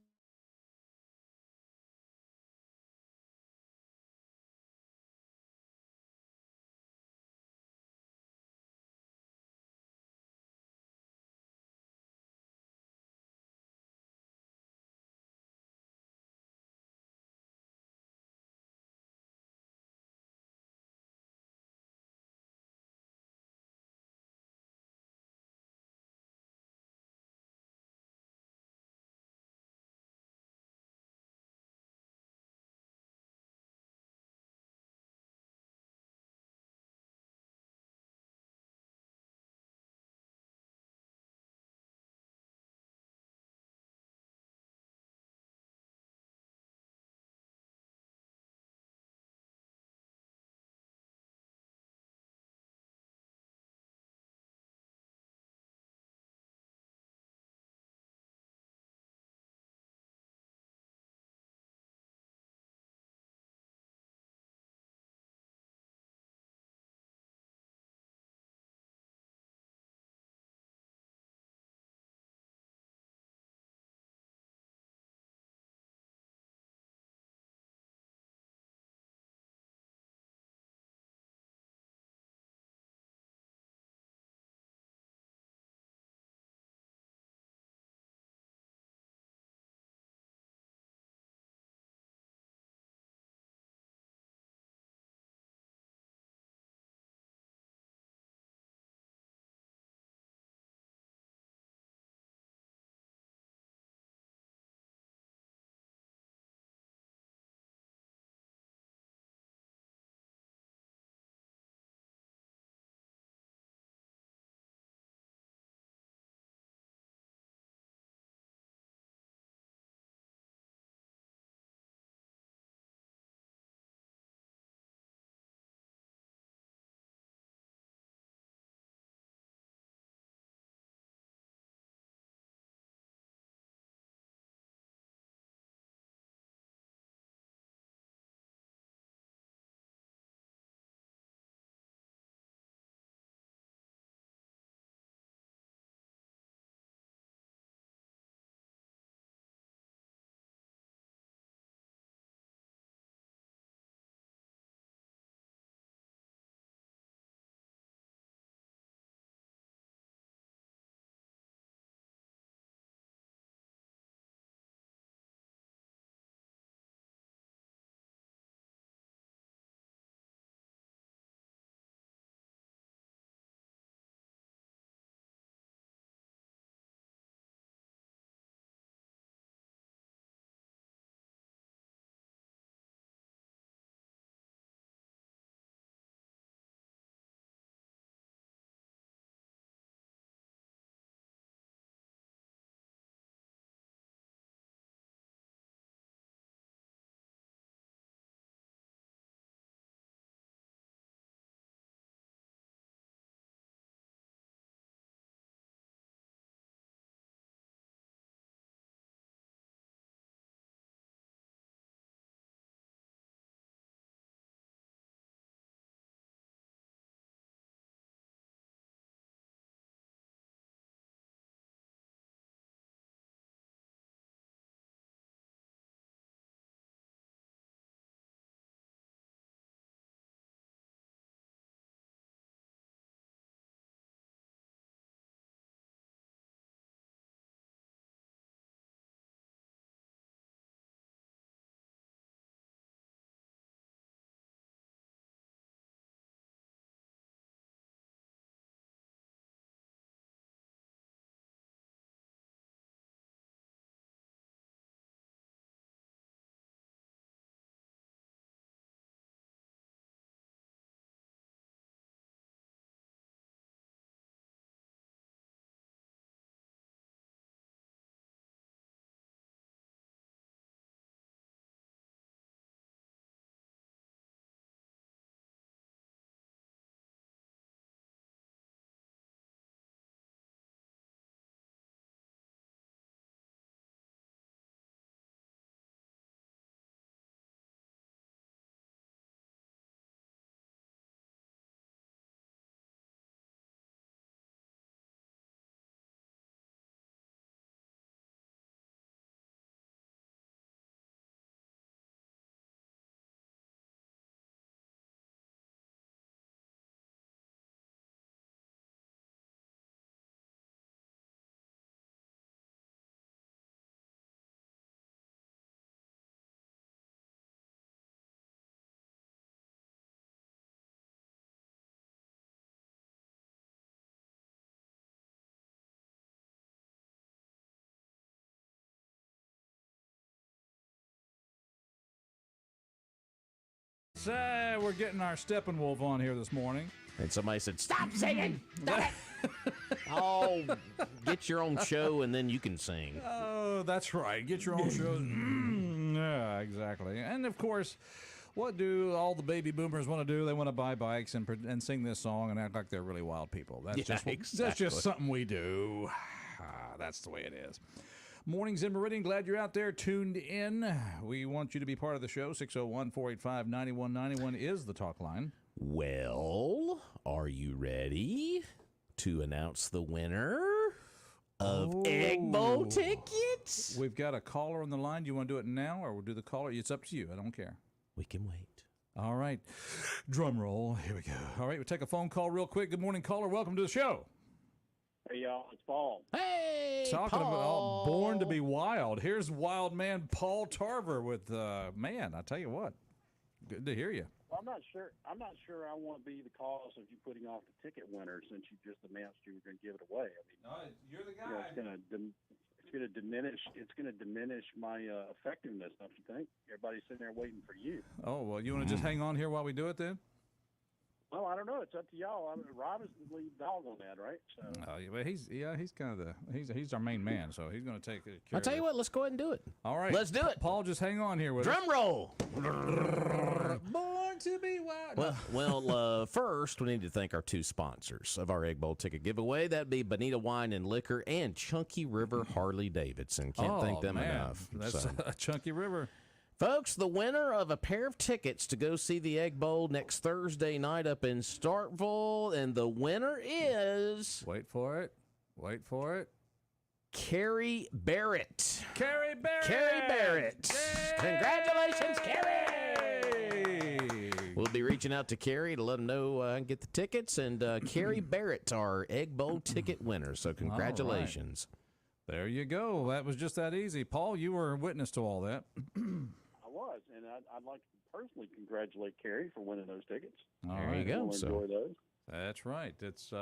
We're getting our Steppenwolf on here this morning. And somebody said, "Stop singing! Stop it!" Oh, get your own show and then you can sing. Oh, that's right. Get your own show. Yeah, exactly. And of course, what do all the baby boomers want to do? They want to buy bikes and sing this song and act like they're really wild people. That's that's just something we do. That's the way it is. Mornings in Meridian. Glad you're out there tuned in. We want you to be part of the show. 601-485-9191 is the talk line. Well, are you ready to announce the winner of Egg Bowl tickets? We've got a caller on the line. Do you want to do it now or we'll do the caller? It's up to you. I don't care. We can wait. All right. Drum roll. Here we go. All right. We'll take a phone call real quick. Good morning, caller. Welcome to the show. Hey, y'all. It's Paul. Hey, Talking Paul. about Born to be Wild. Here's wild man Paul Tarver with, man, I tell you what. Good to hear you. Well, I'm not sure I want to be the cause of you putting off the ticket winner since you just announced you were going to give it away. I mean, No, you're the guy. you know, it's going to diminish my effectiveness, don't you think? Everybody's sitting there waiting for you. Oh, well, you want to just hang on here while we do it then? Well, I don't know. It's up to y'all. I mean, Rob is the lead dog on that, right? So. Well, he's kind of he's our main man, so he's going to take care I'll tell of you it. what, let's go ahead and do it. All right. Let's do it. Paul, just hang on here with Drum roll. Born to be wild. Well, first, we need to thank our two sponsors of our Egg Bowl ticket giveaway. That'd be Bonita Wine and Liquor and Chunky River Harley Davidson. Can't thank them enough. That's a Chunky River. Folks, the winner of a pair of tickets to go see the Egg Bowl next Thursday night up in Starkville, and the winner is... Wait for it. Carrie Barrett. Carrie Barrett. Carrie Barrett. Yay! Congratulations, Carrie. We'll be reaching out to Carrie to let him know I can get the tickets. And Carrie Barrett, our Egg Bowl ticket winner. So congratulations. There you go. That was just that easy. Paul, you were a witness to all that. I was, and I'd like to personally congratulate Carrie for winning those tickets. There you go. We'll enjoy those. That's right. It's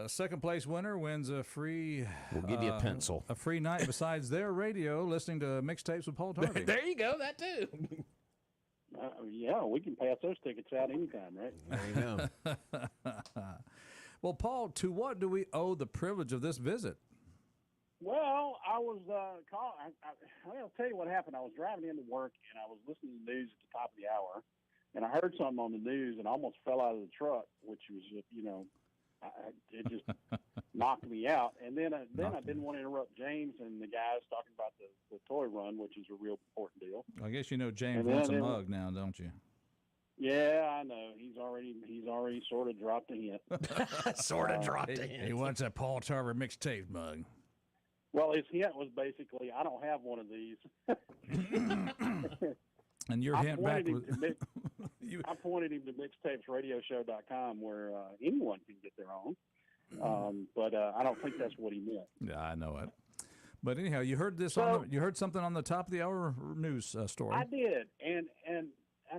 second place winner wins a free. We'll give you a pencil. A free night besides their radio listening to mixtapes with Paul Tarver. There you go. That too. Yeah, we can pass those tickets out anytime, right? There you go. Well, Paul, to what do we owe the privilege of this visit? Well, I was I'll tell you what happened. I was driving into work, and I was listening to the news at the top of the hour, and I heard something on the news, and I almost fell out of the truck, which was, it just knocked me out. And then I didn't want to interrupt James and the guys talking about the toy run, which is a real important deal. I guess you know James wants a mug now, don't you? Yeah, I know. He's already sort of dropped a hint. Sort of dropped a hint. He wants a Paul Tarver mixtape mug. Well, his hint was basically, I don't have one of these. And your hint back was... I pointed him to mixtapesradioshow.com where anyone can get their own. But I don't think that's what he meant. Yeah, I know it. But anyhow, you heard this you heard something on the top of the hour news story. I did, and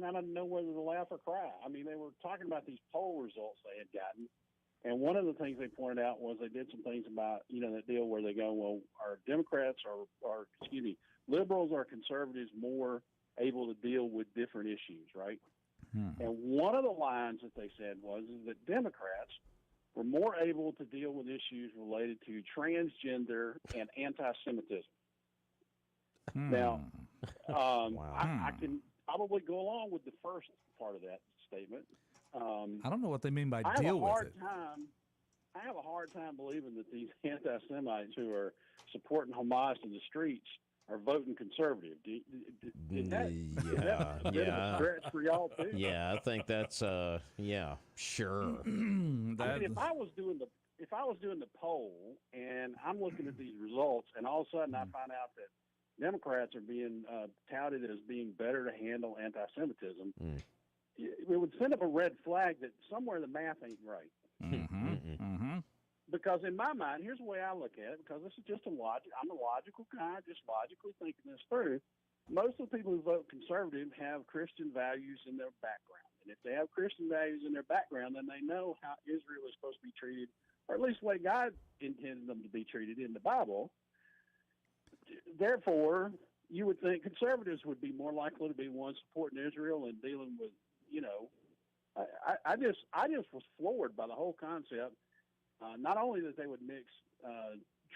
I don't know whether to laugh or cry. I mean, they were talking about these poll results they had gotten, and one of the things they pointed out was they did some things about, that deal where they go, well, are Democrats or liberals or conservatives more able to deal with different issues, right? And one of the lines that they said was that Democrats were more able to deal with issues related to transgender and anti-Semitism. Now, I can probably go along with the first part of that statement. I don't know what they mean by deal with it. I have a hard time believing that these anti-Semites who are supporting Hamas in the streets are voting conservative. Is that a bit of a stretch for y'all too? Yeah, I think that's sure. I mean, if I was doing the poll and I'm looking at these results, and all of a sudden I find out that Democrats are being touted as being better to handle anti-Semitism, it would send up a red flag that somewhere the math ain't right. Because in my mind, here's the way I look at it, because this is just I'm a logical guy, just logically thinking this through. Most of the people who vote conservative have Christian values in their background. And if they have Christian values in their background, then they know how Israel is supposed to be treated, or at least the way God intended them to be treated in the Bible. Therefore, you would think conservatives would be more likely to be ones supporting Israel and dealing with, I just was floored by the whole concept. Not only that they would mix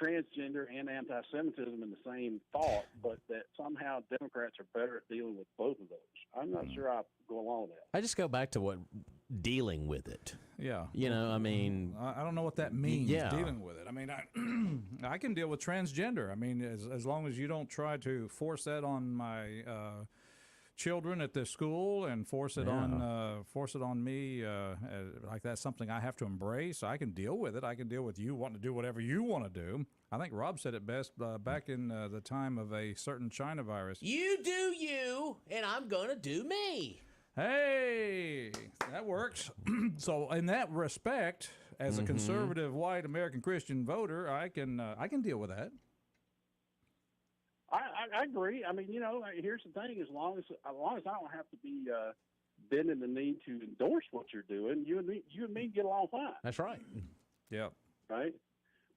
transgender and anti-Semitism in the same thought, but that somehow Democrats are better at dealing with both of those. I'm not sure I go along with that. I just go back to what dealing with it. Yeah. I mean, I don't know what that means. Yeah. Dealing with it. I mean, I can deal with transgender. I mean, as long as you don't try to force that on my children at the school and force it on me like that's something I have to embrace. I can deal with it. I can deal with you wanting to do whatever you want to do. I think Rob said it best back in the time of a certain China virus. You do you, and I'm going to do me. Hey, that works. So in that respect, as a conservative white American Christian voter, I can deal with that. I agree. I mean, here's the thing: as long as I don't have to be bending the knee to endorse what you're doing, you and me get along fine. That's right. Yep. Right.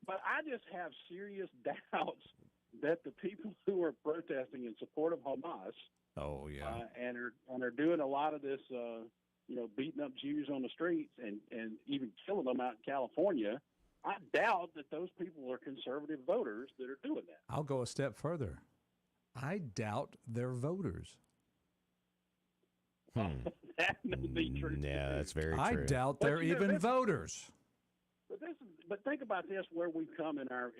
But I just have serious doubts that the people who are protesting in support of Hamas, and are doing a lot of this, beating up Jews on the streets and even killing them out in California. I doubt that those people are conservative voters that are doing that. I'll go a step further. I doubt they're voters. That may be true. Yeah, that's very true. I doubt they're even voters. But think about this: where we've come in our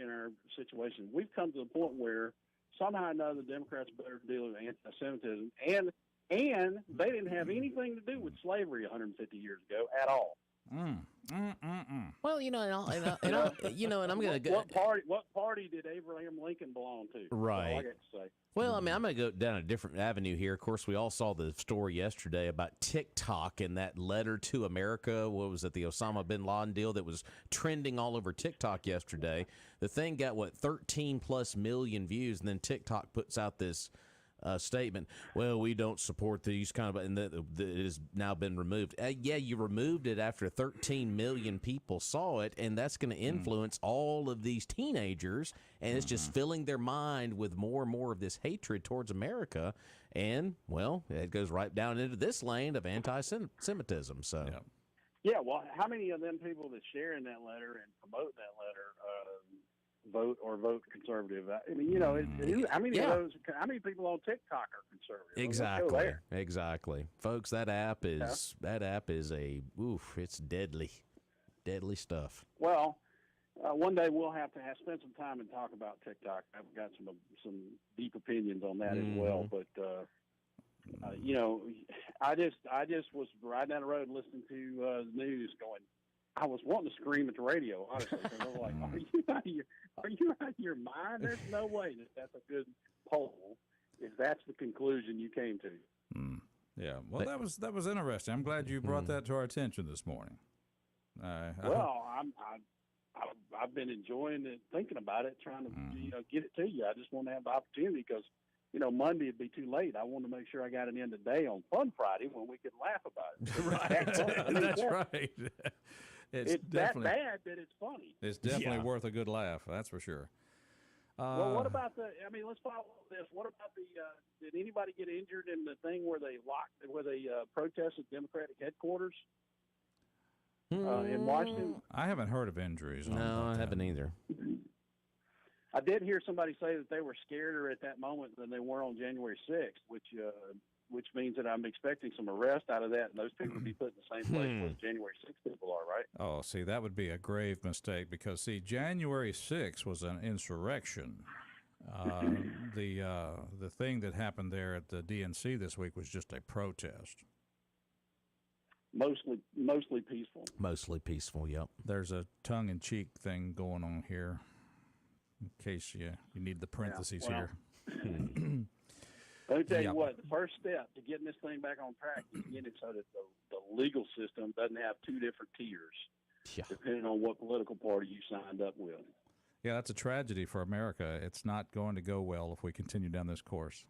situation, we've come to the point where somehow or another the Democrats are better dealing with anti-Semitism, and they didn't have anything to do with slavery 150 years ago at all. Well, and I'm going to go. What party did Abraham Lincoln belong to? Right. That's all I got to say. Well, I mean, I'm going to go down a different avenue here. Of course, we all saw the story yesterday about TikTok and that letter to America. What was it, the Osama bin Laden deal that was trending all over TikTok yesterday? The thing got, 13 plus million views, and then TikTok puts out this statement. Well, we don't support these kind of, and that it has now been removed. Yeah, you removed it after 13 million people saw it, and that's going to influence all of these teenagers, and it's just filling their mind with more and more of this hatred towards America, and well, it goes right down into this lane of anti-Semitism. So. Yeah. Yeah, well, how many of them people that sharing that letter and promoting that letter vote conservative? I mean, how many of those? How many people on TikTok are conservative? Exactly, folks. That app is it's deadly stuff. Well, one day we'll have to spend some time and talk about TikTok. I've got some deep opinions on that as well, but. I just was riding down the road listening to the news going, I was wanting to scream at the radio, honestly. Because I was like, are you out of your mind? There's no way that's a good poll if that's the conclusion you came to. Yeah, well, that was interesting. I'm glad you brought that to our attention this morning. I've been enjoying it, thinking about it, trying to get it to you. I just want to have the opportunity because Monday would be too late. I want to make sure I got it in today on Fun Friday when we could laugh about it. Right. That's right. It's that bad that it's funny. It's definitely worth a good laugh. That's for sure. Well, what about let's follow this. What about did anybody get injured in the thing where they protested Democratic headquarters in Washington? I haven't heard of injuries. No, I haven't either. I did hear somebody say that they were scarier at that moment than they were on January 6th, which means that I'm expecting some arrest out of that, and those people will be put in the same place where the January 6th people are, right? Oh, see, that would be a grave mistake because, see, January 6th was an insurrection. The thing that happened there at the DNC this week was just a protest. Mostly peaceful. Mostly peaceful, yep. There's a tongue-in-cheek thing going on here. In case you need the parentheses here. Let me tell you what, the first step to getting this thing back on track is getting it so that the legal system doesn't have two different tiers, depending on what political party you signed up with. Yeah, that's a tragedy for America. It's not going to go well if we continue down this course.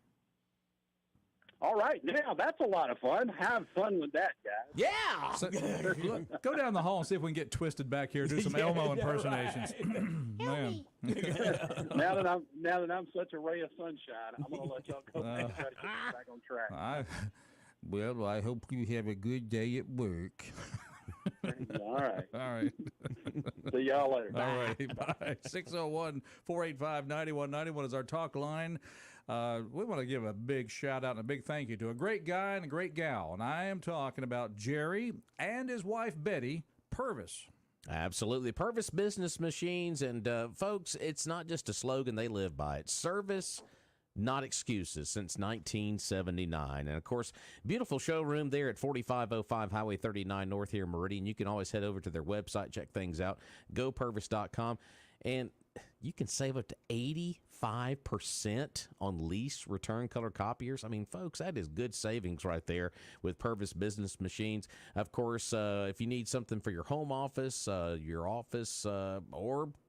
All right, now that's a lot of fun. Have fun with that, guys. Yeah. So, look, go down the hall and see if we can get twisted back here. Do some Elmo impersonations. Man. Now that I'm such a ray of sunshine, I'm gonna let y'all go back and try to get back on track. I hope you have a good day at work. All right. All right. See y'all later. All right. Bye. 601-485-9191 is our talk line. We want to give a big shout out and a big thank you to a great guy and a great gal. And I am talking about Jerry and his wife, Betty Purvis. Absolutely. Purvis Business Machines. And, folks, it's not just a slogan. They live by it. Service, not excuses, since 1979. And, of course, beautiful showroom there at 4505 Highway 39 North here in Meridian. You can always head over to their website, check things out, gopurvis.com. And you can save up to 85% on lease return color copiers. I mean, folks, that is good savings right there with Purvis Business Machines. Of course, if you need something for your home office, or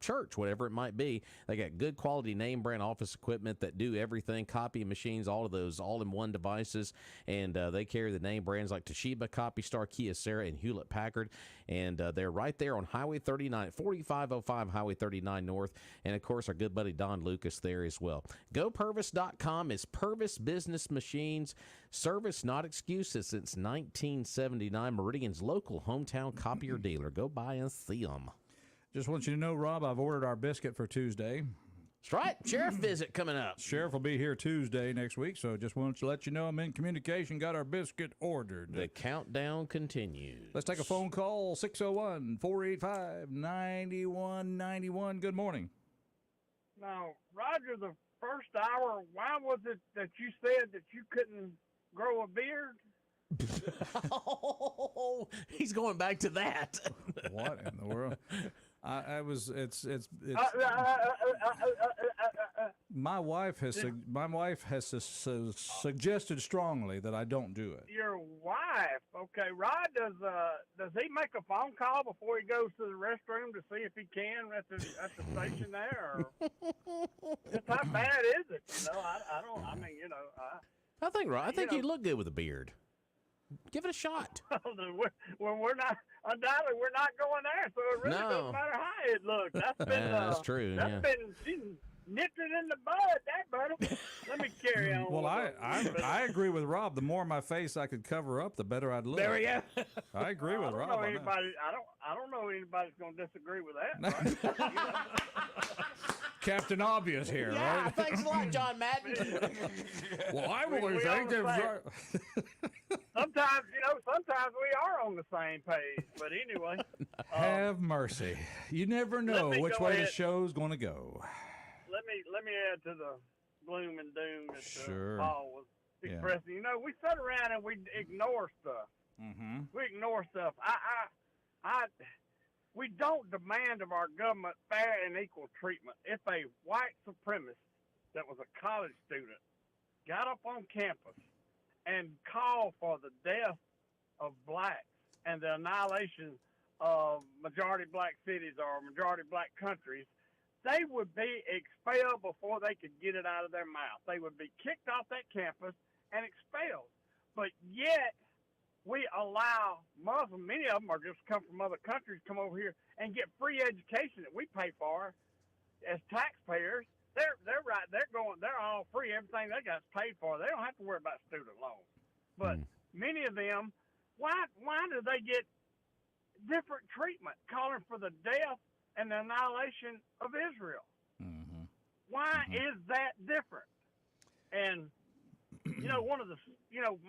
church, whatever it might be, they got good quality name brand office equipment that do everything, copy machines, all of those all-in-one devices, and they carry the name brands like Toshiba, CopyStar, Kyocera, and Hewlett-Packard, and they're right there on Highway 39, 4505 Highway 39 North, and of course, our good buddy Don Lucas there as well. GoPurvis.com is Purvis Business Machines. Service, not excuses, since 1979. Meridian's local hometown copier dealer. Go by and see them. Just want you to know, Rob, I've ordered our biscuit for Tuesday. That's right. Sheriff visit coming up. Sheriff will be here Tuesday next week, so just wanted to let you know I'm in communication. Got our biscuit ordered. The countdown continues. Let's take a phone call, 601-485-9191. Good morning. Now, Roger, the first hour, why was it that you said that you couldn't grow a beard? Oh, he's going back to that. What in the world? My wife has suggested strongly that I don't do it. Your wife, okay. Rod, does he make a phone call before he goes to the restroom to see if he can at the station there? Or just how bad is it? I think you look good with a beard. Give it a shot. We're not, undoubtedly, we're not going there, so it really doesn't matter how it looks. That's true. That's been nipped it in the bud, that buddy. Let me carry on. Well, I agree with Rob. The more my face I could cover up, the better I'd look. There we go. I agree with Rob. I don't know anybody's going to disagree with that. Right? Captain Obvious here, yeah, right? Thanks a lot, John Madden. Well, I really think that. Sometimes we are on the same page, but anyway. Have mercy. You never know which way the show's going to go. Let me add to the gloom and doom that Paul was expressing. Yeah. We sit around and we ignore stuff. Mm-hmm. We ignore stuff. We don't demand of our government fair and equal treatment. If a white supremacist that was a college student got up on campus and called for the death of blacks and the annihilation of majority black cities or majority black countries, they would be expelled before they could get it out of their mouth. They would be kicked off that campus and expelled. But yet, we allow Muslims, many of them are just come from other countries, come over here and get free education that we pay for as taxpayers. They're all free. Everything they got is paid for. They don't have to worry about student loans. But many of them, why do they get different treatment, calling for the death and the annihilation of Israel? Mm-hmm. Why is that different? And one of the,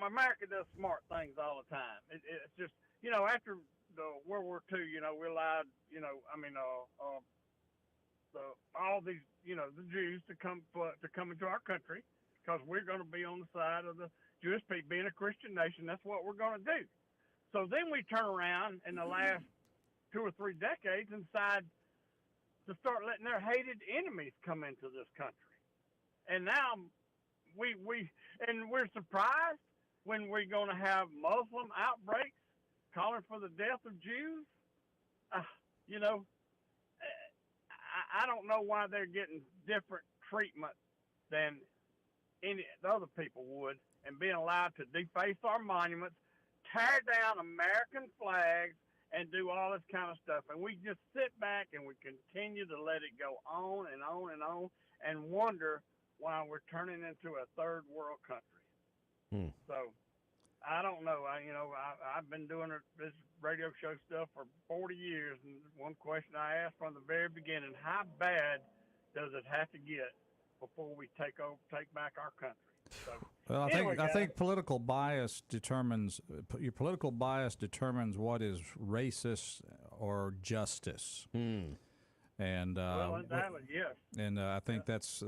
America does smart things all the time. It's just, after the World War II, we allowed, all these, the Jews to come into our country because we're going to be on the side of the Jewish people. Being a Christian nation, that's what we're going to do. So then we turn around in the last 2 or 3 decades and decide to start letting their hated enemies come into this country. And now we're surprised when we're going to have Muslim outbreaks calling for the death of Jews. I don't know why they're getting different treatment than any the other people would. and being allowed to deface our monuments, tear down American flags, and do all this kind of stuff. And we just sit back and we continue to let it go on and on and on and wonder why we're turning into a third world country. So I don't know. I've been doing this radio show stuff for 40 years, and one question I asked from the very beginning: how bad does it have to get before we take back our country? So, well, anyway, I think political bias determines your political bias determines what is racist or justice. And well, undoubtedly, yes. And I think that's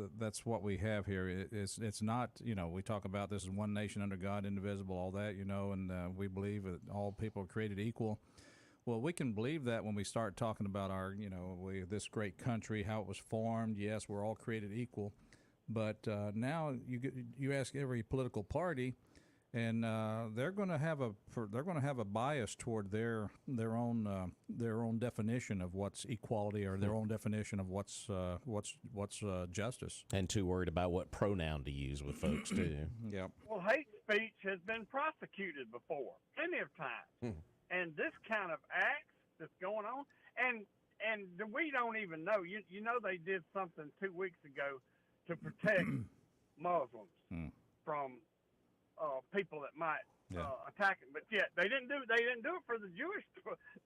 what we have here. It's not, we talk about this is one nation under God, indivisible, all that, and we believe that all people are created equal. Well, we can believe that when we start talking about our, this great country, how it was formed. Yes, we're all created equal, but now you ask every political party, and they're going to have a bias toward their own definition of what's equality, or their own definition of what's justice. And too worried about what pronoun to use with folks too. Yep. Well, hate speech has been prosecuted before plenty of times, and this kind of acts that's going on, and we don't even know. You know, they did something 2 weeks ago to protect Muslims from people that might attack it, but yet they didn't do it for the Jewish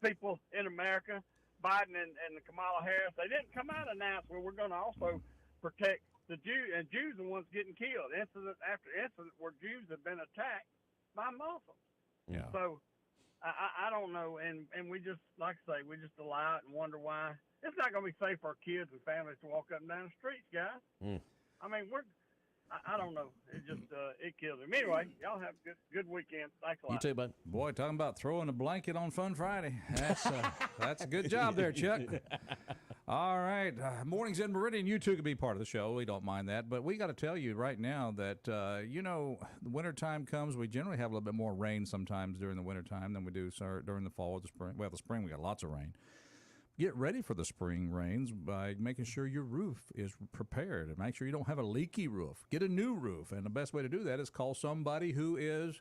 people in America. Biden and Kamala Harris, they didn't come out and announce, well, we're going to also protect the Jews, and Jews are the ones getting killed. Incident after incident where Jews have been attacked by Muslims. Yeah. So I don't know, and we just, like I say, we just allow it and wonder why. It's not going to be safe for our kids and families to walk up and down the streets, guys. I mean, I don't know. It just it kills him. Anyway, y'all have a good weekend. Thanks a lot. You too, bud. Boy, talking about throwing a blanket on Fun Friday. That's a good job there, Chuck. All right. Mornings in Meridian. You too can be part of the show. We don't mind that. But we got to tell you right now that, the wintertime comes. We generally have a little bit more rain sometimes during the wintertime than we do during the fall or the spring. Well, the spring we got lots of rain. Get ready for the spring rains by making sure your roof is prepared, and make sure you don't have a leaky roof. Get a new roof, and the best way to do that is call somebody who is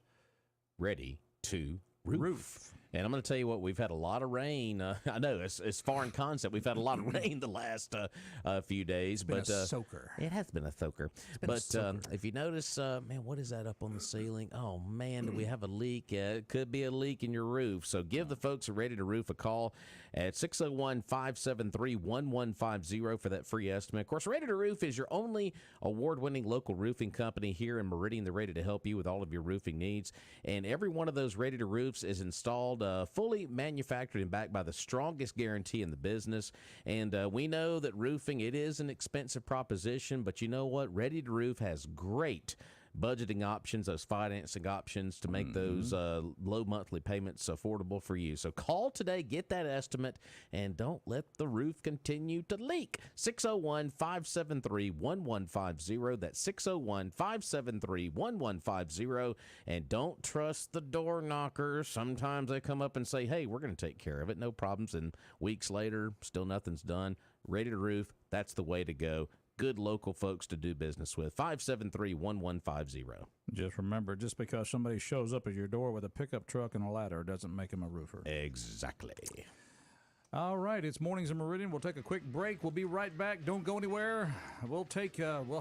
ready to roof. And I'm going to tell you what, we've had a lot of rain. I know it's foreign concept. We've had a lot of rain the last few days. It's been a soaker. It has been a soaker. But if you notice, man, what is that up on the ceiling? Oh, man, do we have a leak? It could be a leak in your roof. So give the folks at Ready to Roof a call at 601-573-1150 for that free estimate. Of course, Ready to Roof is your only award-winning local roofing company here in Meridian. They're ready to help you with all of your roofing needs. And every one of those Ready to Roofs is installed fully manufactured and backed by the strongest guarantee in the business. And we know that roofing, it is an expensive proposition, but you know what? Ready to Roof has great budgeting options, those financing options to make those low monthly payments affordable for you. So call today, get that estimate, and don't let the roof continue to leak. 601-573-1150. That's 601-573-1150. And don't trust the door knockers. Sometimes they come up and say, hey, we're going to take care of it. No problems. And weeks later, still nothing's done. Ready to Roof, that's the way to go. Good local folks to do business with. 573-1150. Just remember, just because somebody shows up at your door with a pickup truck and a ladder doesn't make them a roofer. Exactly. All right, it's Mornings in Meridian. We'll take a quick break. We'll be right back. Don't go anywhere. We'll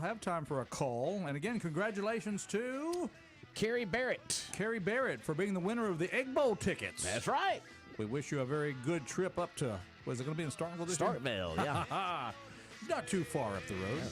have time for a call. And again, congratulations to Carrie Barrett. Carrie Barrett for being the winner of the Egg Bowl tickets. That's right. We wish you a very good trip up to, was it going to be in Starkville this year? Starkville, yeah. Not too far up the road.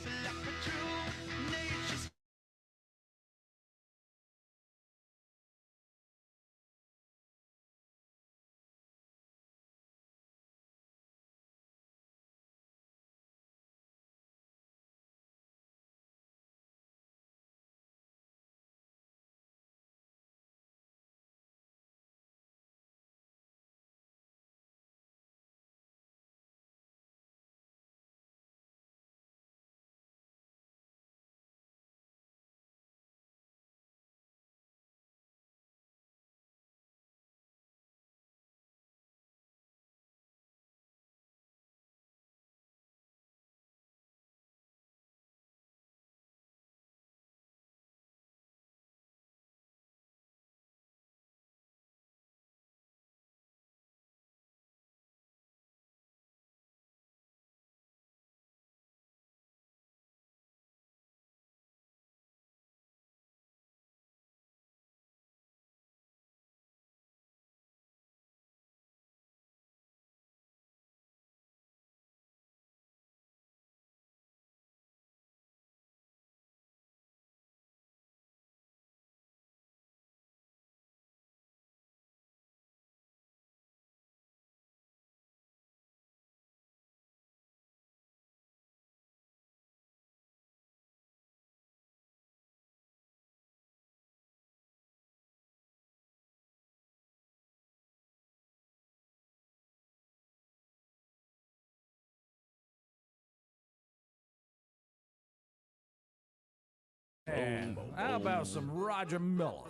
man. How about some Roger Miller?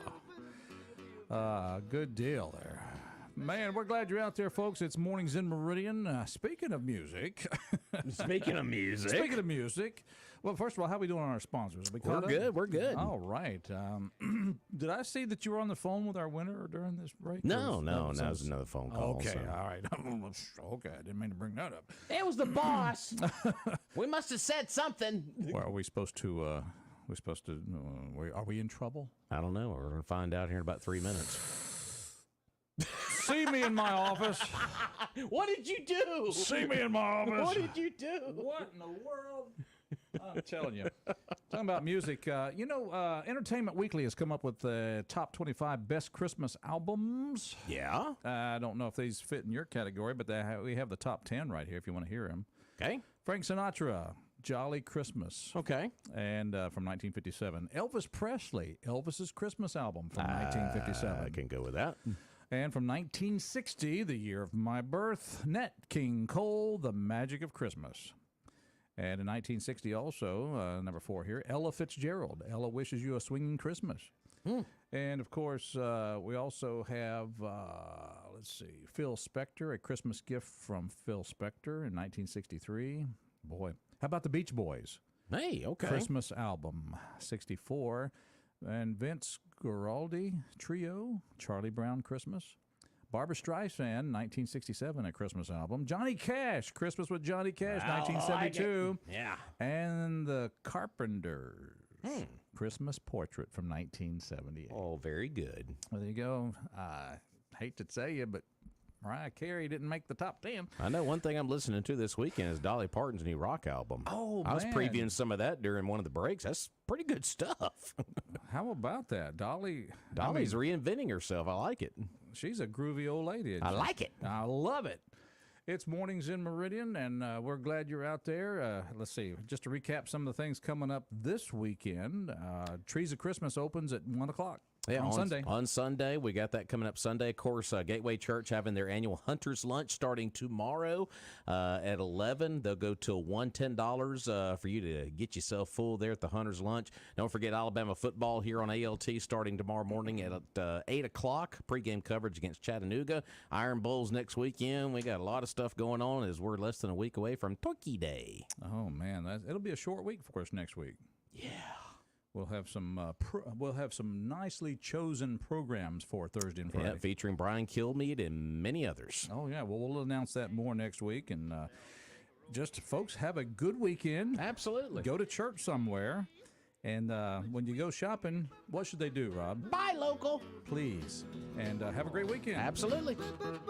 Good deal there. Man, we're glad you're out there, folks. It's Mornings in Meridian. Speaking of music. Speaking of music. Well, first of all, how are we doing on our sponsors? We're good. We're good. All right. Did I see that you were on the phone with our winner during this break? No, that was another phone call. Okay, so. all right. Okay, I didn't mean to bring that up. It was the boss. We must have said something. Well, are we supposed to, are we in trouble? I don't know. We're going to find out here in about 3 minutes. See me in my office. What did you do? See me in my office. What did you do? What in the world? I'm telling you. Talking about music, Entertainment Weekly has come up with the top 25 best Christmas albums. Yeah. I don't know if these fit in your category, but we have the top 10 right here if you want to hear them. Okay. Frank Sinatra, Jolly Christmas. Okay. And from 1957. Elvis Presley, Elvis's Christmas album from 1957. I can go with that. And from 1960, the year of my birth, Nat King Cole, The Magic of Christmas. And in 1960 also, number 4 here, Ella Fitzgerald, Ella Wishes You a Swinging Christmas. And, of course, we also have, Phil Spector, A Christmas Gift from Phil Spector in 1963. Boy, how about the Beach Boys? Hey, okay. Christmas album, 64. And Vince Guaraldi Trio, Charlie Brown Christmas. Barbra Streisand, 1967, a Christmas album. Johnny Cash, Christmas with Johnny Cash, 1972. Yeah. And the Carpenters, Christmas Portrait from 1978. Oh, very good. Well, there you go. I hate to tell you, but Mariah Carey didn't make the top 10. I know one thing I'm listening to this weekend is Dolly Parton's new rock album. Oh, I was man. previewing some of that during one of the breaks. That's pretty good stuff. How about that? Dolly's reinventing herself. I like it. She's a groovy old lady. I like it. I love it. It's Mornings in Meridian, and we're glad you're out there. Let's see. Just to recap some of the things coming up this weekend. Trees of Christmas opens at 1 o'clock. Yeah, on Sunday. On Sunday, we got that coming up Sunday. Of course, Gateway Church having their annual Hunter's Lunch starting tomorrow at 11. They'll go till $110 for you to get yourself full there at the Hunter's Lunch. Don't forget Alabama football here on ALT starting tomorrow morning at 8 o'clock. Pregame coverage against Chattanooga. Iron Bowls next weekend. We got a lot of stuff going on as we're less than a week away from Turkey Day. Oh, man. It'll be a short week for us next week. Yeah. We'll have some nicely chosen programs for Thursday and Friday. Yeah, featuring Brian Kilmeade and many others. Oh, yeah. Well, we'll announce that more next week. And just, folks, have a good weekend. Absolutely. Go to church somewhere. And when you go shopping, what should they do, Rob? Buy local. Please. And have a great weekend. Absolutely.